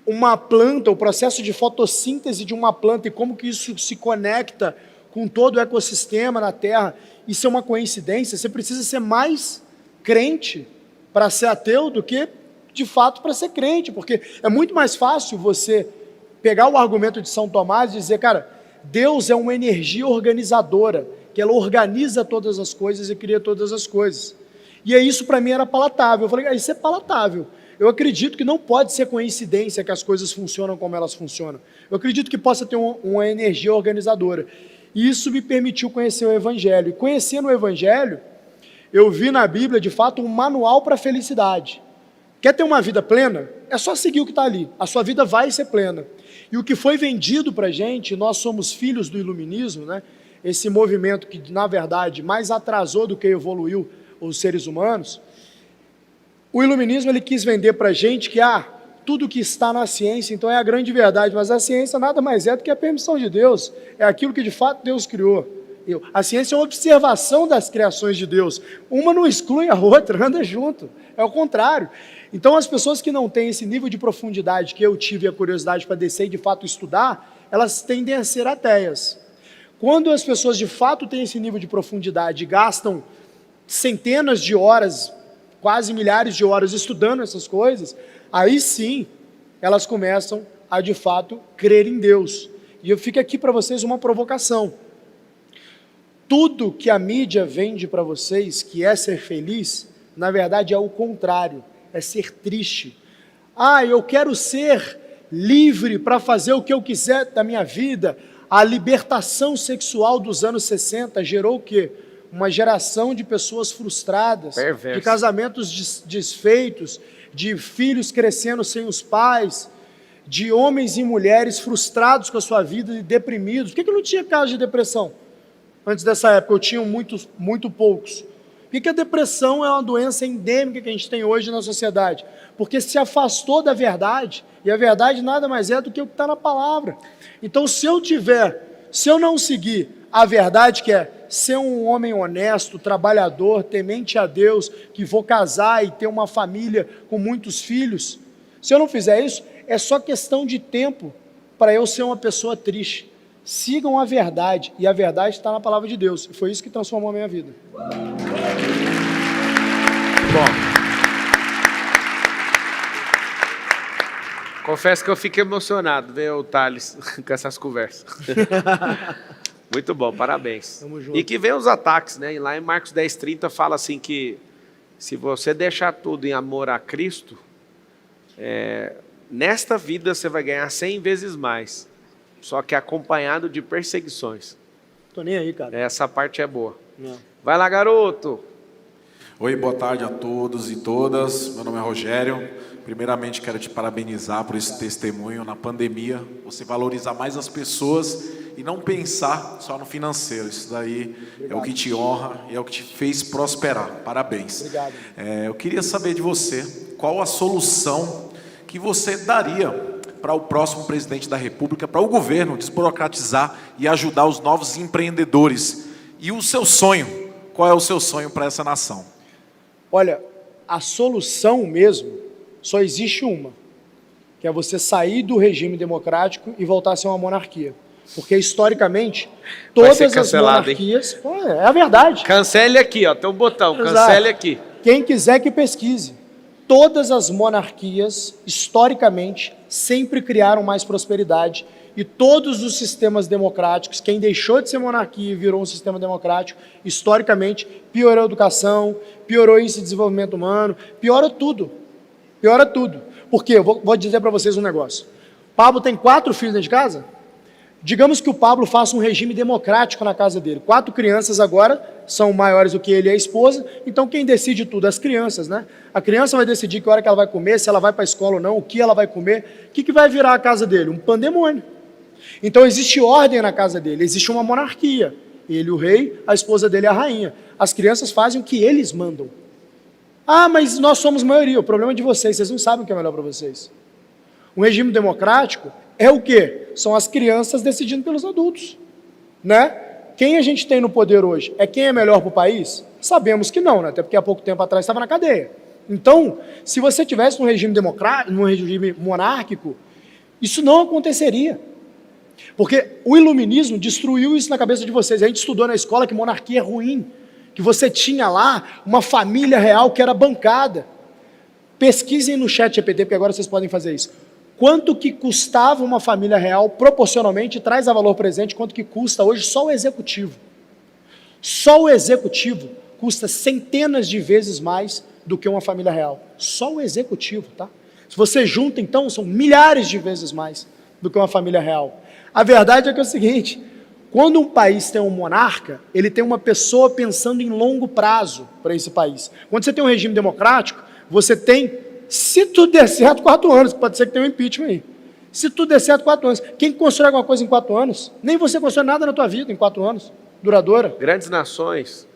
uma planta, o processo de fotossíntese de uma planta e como que isso se conecta com todo o ecossistema na Terra, isso é uma coincidência. Você precisa ser mais crente para ser ateu do que, de fato, para ser crente, porque é muito mais fácil você pegar o argumento de São Tomás e dizer, cara, Deus é uma energia organizadora, que ela organiza todas as coisas e cria todas as coisas. E aí isso para mim era palatável. Eu falei, isso é palatável. Eu acredito que não pode ser coincidência que as coisas funcionam como elas funcionam. Eu acredito que possa ter uma energia organizadora. E isso me permitiu conhecer o Evangelho. E conhecendo o Evangelho, eu vi na Bíblia, de fato, um manual para a felicidade. Quer ter uma vida plena? É só seguir o que está ali. A sua vida vai ser plena. E o que foi vendido para a gente, nós somos filhos do iluminismo, né? Esse movimento que, na verdade, mais atrasou do que evoluiu os seres humanos. O iluminismo ele quis vender para a gente que tudo que está na ciência, então é a grande verdade, mas a ciência nada mais é do que a permissão de Deus, é aquilo que de fato Deus criou. A ciência é uma observação das criações de Deus, uma não exclui a outra, anda junto, é o contrário. Então as pessoas que não têm esse nível de profundidade que eu tive a curiosidade para descer e de fato estudar, elas tendem a ser ateias. Quando as pessoas de fato têm esse nível de profundidade e gastam centenas de horas, quase milhares de horas estudando essas coisas, aí sim elas começam a de fato crer em Deus. E eu fico aqui para vocês uma provocação. Tudo que a mídia vende para vocês, que é ser feliz, na verdade é o contrário, é ser triste. Eu quero ser livre para fazer o que eu quiser da minha vida. A libertação sexual dos anos 60 gerou o quê? Uma geração de pessoas frustradas, de casamentos desfeitos, de filhos crescendo sem os pais, de homens e mulheres frustrados com a sua vida e deprimidos. Por que não tinha caso de depressão? Antes dessa época, eu tinha muito poucos. Por que a depressão é uma doença endêmica que a gente tem hoje na sociedade? Porque se afastou da verdade, e a verdade nada mais é do que o que está na palavra. Então, se eu não seguir a verdade, que é ser um homem honesto, trabalhador, temente a Deus, que vou casar e ter uma família com muitos filhos, se eu não fizer isso, é só questão de tempo para eu ser uma pessoa triste. Sigam a verdade, e a verdade está na palavra de Deus. E foi isso que transformou a minha vida. Bom, confesso que eu fico emocionado ver o Thales com essas conversas. Muito bom, parabéns. Tamo junto. E que vem os ataques, né? E lá em Marcos 10:30 fala assim que se você deixar tudo em amor a Cristo, nesta vida você vai ganhar 100 vezes mais, só que acompanhado de perseguições. Tô nem aí, cara. Essa parte é boa. Não. Vai lá, garoto. Oi, boa tarde a todos e todas. Meu nome é Rogério. Primeiramente, quero te parabenizar por esse testemunho na pandemia. Você valorizar mais as pessoas e não pensar só no financeiro. Isso daí é o que te honra e é o que te fez prosperar. Parabéns. Obrigado. Eu queria saber de você qual a solução que você daria para o próximo presidente da República, para o governo desburocratizar e ajudar os novos empreendedores. E o seu sonho? Qual é o seu sonho para essa nação? Olha, a solução mesmo só existe uma, que é você sair do regime democrático e voltar a ser uma monarquia. Porque, historicamente, todas as monarquias... é a verdade. Cancele aqui, ó, tem um botão, Exato. cancele aqui. Quem quiser que pesquise. Todas as monarquias, historicamente, sempre criaram mais prosperidade. E todos os sistemas democráticos, quem deixou de ser monarquia e virou um sistema democrático, historicamente, piorou a educação, piorou o índice de desenvolvimento humano, piora tudo. Piora tudo. Por quê? Eu vou dizer para vocês um negócio. Pablo tem 4 filhos dentro de casa? Digamos que o Pablo faça um regime democrático na casa dele. 4 crianças agora são maiores do que ele e a esposa, então quem decide tudo? As crianças, né? A criança vai decidir que hora que ela vai comer, se ela vai para a escola ou não, o que ela vai comer. O que vai virar a casa dele? Um pandemônio. Então existe ordem na casa dele, existe uma monarquia. Ele, o rei, a esposa dele, a rainha. As crianças fazem o que eles mandam. Mas nós somos maioria, o problema é de vocês não sabem o que é melhor para vocês. Um regime democrático é o quê? São as crianças decidindo pelos adultos, né? Quem a gente tem no poder hoje? É quem é melhor para o país? Sabemos que não, né? Até porque há pouco tempo atrás estava na cadeia. Então, se você tivesse num regime democrático, num regime monárquico, isso não aconteceria. Porque o iluminismo destruiu isso na cabeça de vocês. A gente estudou na escola que monarquia é ruim, que você tinha lá uma família real que era bancada. Pesquisem no chat GPT, porque agora vocês podem fazer isso. Quanto que custava uma família real, proporcionalmente, traz a valor presente, quanto que custa hoje só o executivo. Só o executivo custa centenas de vezes mais do que uma família real. Só o executivo, tá? Se você junta, então, são milhares de vezes mais do que uma família real. A verdade é que é o seguinte, quando um país tem um monarca, ele tem uma pessoa pensando em longo prazo para esse país. Quando você tem um regime democrático, você tem, se tudo der certo, 4 anos, pode ser que tenha um impeachment aí. Se tudo der certo, 4 anos. Quem constrói alguma coisa em 4 anos? Nem você constrói nada na tua vida em 4 anos, duradoura. Grandes nações,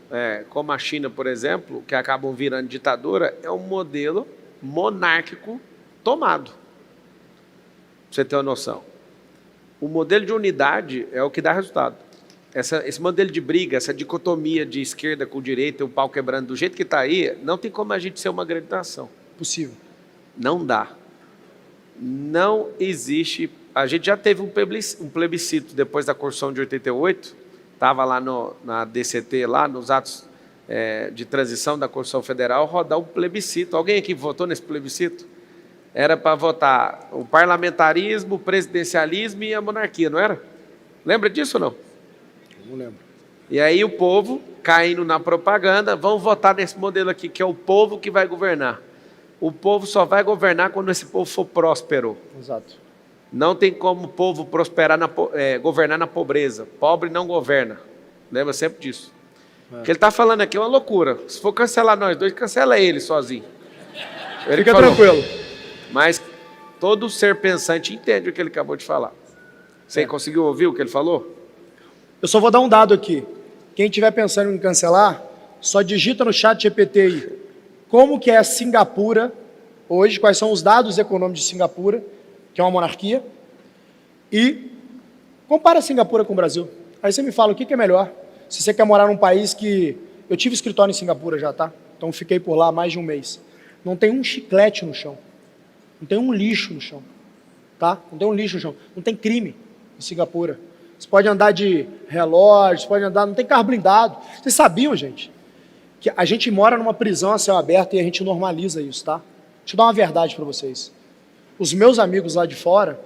como a China, por exemplo, que acabam virando ditadura, é um modelo monárquico tomado. Pra você ter uma noção. O modelo de unidade é o que dá resultado. Esse modelo de briga, essa dicotomia de esquerda com direita, o pau quebrando do jeito que está aí, não tem como a gente ser uma grande nação. Possível. Não dá. Não existe. A gente já teve um plebiscito depois da Constituição de 88, estava lá na DCT, lá nos atos de transição da Constituição Federal, rodar um plebiscito. Alguém aqui votou nesse plebiscito? Era para votar o parlamentarismo, o presidencialismo e a monarquia, não era? Lembra disso ou não? Não lembro. E aí o povo, caindo na propaganda, vão votar nesse modelo aqui, que é o povo que vai governar. O povo só vai governar quando esse povo for próspero. Exato. Não tem como o povo prosperar, governar na pobreza. Pobre não governa. Lembra sempre disso. O que ele está falando aqui é uma loucura. Se for cancelar nós dois, cancela ele sozinho. Ele Fica falou. tranquilo. Mas todo ser pensante entende o que ele acabou de falar. Você conseguiu ouvir o que ele falou? Eu só vou dar um dado aqui. Quem estiver pensando em cancelar, só digita no chat GPT aí. Como que é a Singapura hoje, quais são os dados econômicos de Singapura, que é uma monarquia, e compara a Singapura com o Brasil. Aí você me fala o que é melhor. Se você quer morar num país que... Eu tive escritório em Singapura já, tá? Então fiquei por lá mais de um mês. Não tem um chiclete no chão. Não tem um lixo no chão, tá? Não tem um lixo no chão. Não tem crime em Singapura. Você pode andar de relógio, você pode andar... Não tem carro blindado. Vocês sabiam, gente, que a gente mora numa prisão a céu aberto e a gente normaliza isso, tá? Deixa eu dar uma verdade para vocês. Os meus amigos lá de fora,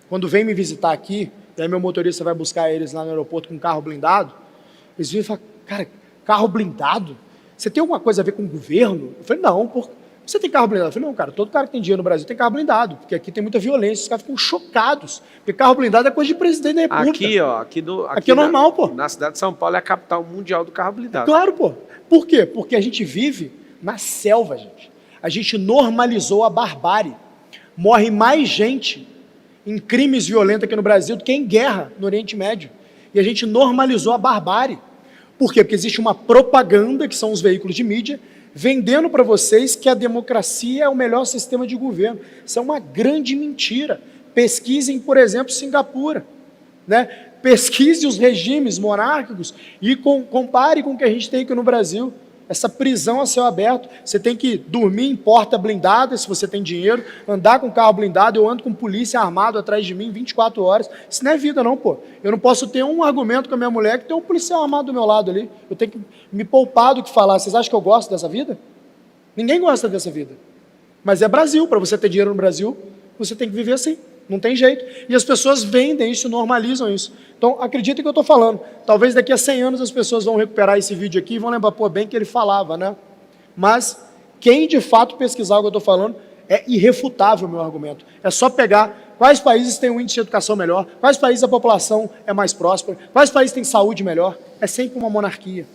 quando vêm me visitar aqui, e aí meu motorista vai buscar eles lá no aeroporto com um carro blindado, eles vêm e falam, cara, carro blindado? Você tem alguma coisa a ver com o governo? Eu falei, não, você tem carro blindado? Eu falei, não, cara, todo cara que tem dinheiro no Brasil tem carro blindado, porque aqui tem muita violência, os caras ficam chocados, porque carro blindado é coisa de presidente da República. Aqui, ó, aqui é normal, pô. Na cidade de São Paulo é a capital mundial do carro blindado. Claro, pô. Por quê? Porque a gente vive na selva, gente. A gente normalizou a barbárie. Morre mais gente em crimes violentos aqui no Brasil do que em guerra no Oriente Médio. E a gente normalizou a barbárie. Por quê? Porque existe uma propaganda, que são os veículos de mídia, vendendo para vocês que a democracia é o melhor sistema de governo. Isso é uma grande mentira. Pesquisem, por exemplo, Singapura, né? Pesquise os regimes monárquicos e compare com o que a gente tem aqui no Brasil. Essa prisão a céu aberto, você tem que dormir em porta blindada, se você tem dinheiro, andar com carro blindado, eu ando com polícia armado atrás de mim 24 horas. Isso não é vida não, pô. Eu não posso ter um argumento com a minha mulher que tem um policial armado do meu lado ali. Eu tenho que me poupar do que falar. Vocês acham que eu gosto dessa vida? Ninguém gosta dessa vida. Mas é Brasil, para você ter dinheiro no Brasil, você tem que viver assim. Não tem jeito. E as pessoas vendem isso, normalizam isso. Então, acreditem que eu estou falando. Talvez daqui a 100 anos as pessoas vão recuperar esse vídeo aqui e vão lembrar, pô, bem que ele falava, né? Mas quem de fato pesquisar o que eu estou falando, é irrefutável o meu argumento. É só pegar quais países têm um índice de educação melhor, quais países a população é mais próspera, quais países têm saúde melhor. É sempre uma monarquia.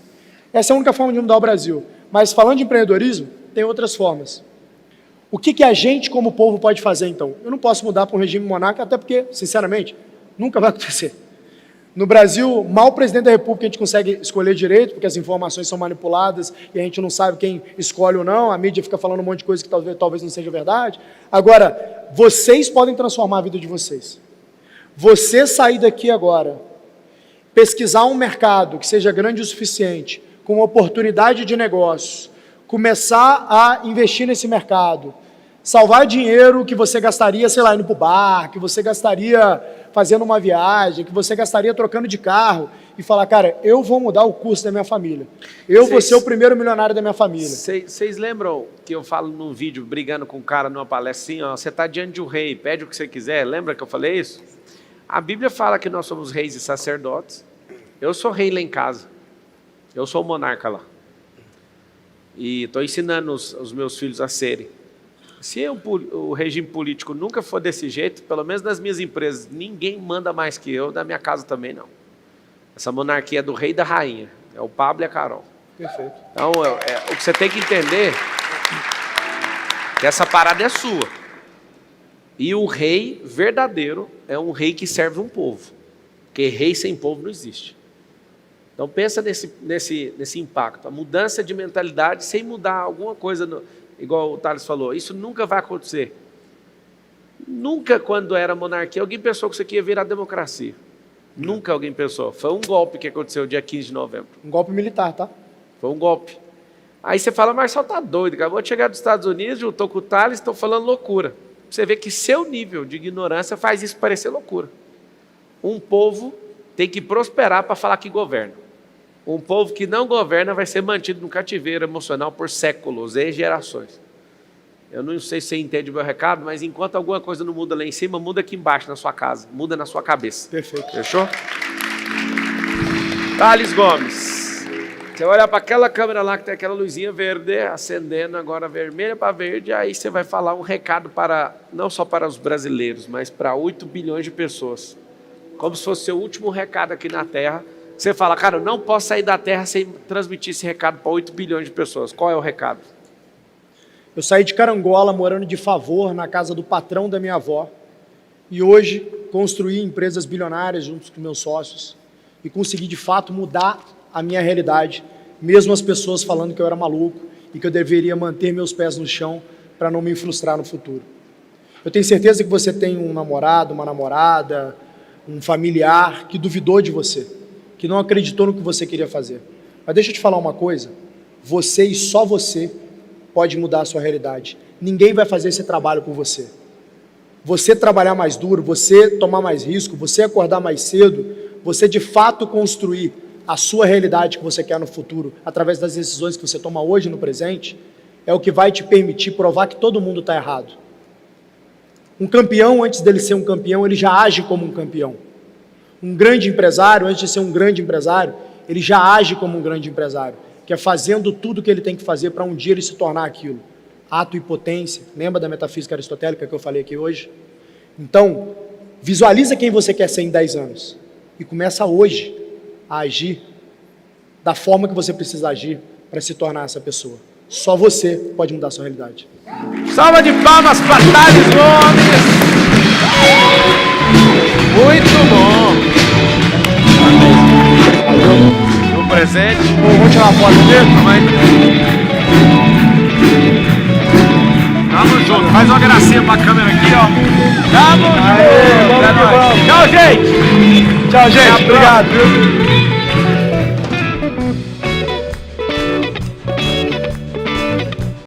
Essa é a única forma de mudar o Brasil. Mas falando de empreendedorismo, tem outras formas. O que a gente, como povo, pode fazer, então? Eu não posso mudar para um regime monárquico, até porque, sinceramente, nunca vai acontecer. No Brasil, mal o presidente da República a gente consegue escolher direito, porque as informações são manipuladas e a gente não sabe quem escolhe ou não, a mídia fica falando um monte de coisa que talvez não seja verdade. Agora, vocês podem transformar a vida de vocês. Você sair daqui agora, pesquisar um mercado que seja grande o suficiente, com oportunidade de negócios, começar a investir nesse mercado, salvar dinheiro que você gastaria, sei lá, indo para o bar, que você gastaria fazendo uma viagem, que você gastaria trocando de carro, e falar, cara, eu vou mudar o curso da minha família. Vou ser o primeiro milionário da minha família. Vocês lembram que eu falo num vídeo, brigando com um cara numa palestra assim, ó, você está diante de um rei, pede o que você quiser, lembra que eu falei isso? A Bíblia fala que nós somos reis e sacerdotes. Eu sou rei lá em casa. Eu sou o monarca lá. E estou ensinando os meus filhos a serem. Se o regime político nunca for desse jeito, pelo menos nas minhas empresas, ninguém manda mais que eu, da minha casa também não. Essa monarquia é do rei e da rainha. É o Pablo e a Carol. Perfeito. Então, o que você tem que entender é que essa parada é sua. E o rei verdadeiro é um rei que serve um povo. Porque rei sem povo não existe. Então pensa nesse impacto. A mudança de mentalidade sem mudar alguma coisa, igual o Thales falou, isso nunca vai acontecer. Nunca, quando era monarquia, alguém pensou que isso aqui ia virar democracia. Nunca alguém pensou. Foi um golpe que aconteceu dia 15 de novembro. Um golpe militar, tá? Foi um golpe. Aí você fala, Marcelo tá doido, acabou de chegar dos Estados Unidos, juntou com o Thales, estão falando loucura. Você vê que seu nível de ignorância faz isso parecer loucura. Um povo tem que prosperar para falar que governa. Um povo que não governa vai ser mantido no cativeiro emocional por séculos e gerações. Eu não sei se você entende o meu recado, mas enquanto alguma coisa não muda lá em cima, muda aqui embaixo na sua casa, muda na sua cabeça. Perfeito. Fechou? Thales Gomes. Você olha para aquela câmera lá que tem aquela luzinha verde acendendo, agora vermelha para verde, aí você vai falar um recado não só para os brasileiros, mas para 8 bilhões de pessoas. Como se fosse o seu último recado aqui na Terra. Você fala, cara, eu não posso sair da Terra sem transmitir esse recado para 8 bilhões de pessoas. Qual é o recado? Eu saí de Carangola, morando de favor na casa do patrão da minha avó, e hoje construí empresas bilionárias junto com meus sócios e consegui de fato mudar a minha realidade, mesmo as pessoas falando que eu era maluco e que eu deveria manter meus pés no chão para não me frustrar no futuro. Eu tenho certeza que você tem um namorado, uma namorada, um familiar que duvidou de você, que não acreditou no que você queria fazer. Mas deixa eu te falar uma coisa, você e só você pode mudar a sua realidade. Ninguém vai fazer esse trabalho por você. Você trabalhar mais duro, você tomar mais risco, você acordar mais cedo, você de fato construir a sua realidade que você quer no futuro, através das decisões que você toma hoje no presente, é o que vai te permitir provar que todo mundo está errado. Um campeão, antes dele ser um campeão, ele já age como um campeão. Um grande empresário, antes de ser um grande empresário, ele já age como um grande empresário, que é fazendo tudo o que ele tem que fazer para um dia ele se tornar aquilo. Ato e potência, lembra da metafísica aristotélica que eu falei aqui hoje? Então, visualiza quem você quer ser em 10 anos e começa hoje a agir da forma que você precisa agir para se tornar essa pessoa. Só você pode mudar a sua realidade. Salva de palmas para Thales Gomes! Muito bom! Um presente. Vamos tirar uma foto dele? Tamo junto. Faz uma gracinha pra câmera aqui, ó. Tamo junto. Vamos. Tchau, gente. Tchau, gente. Obrigado, viu?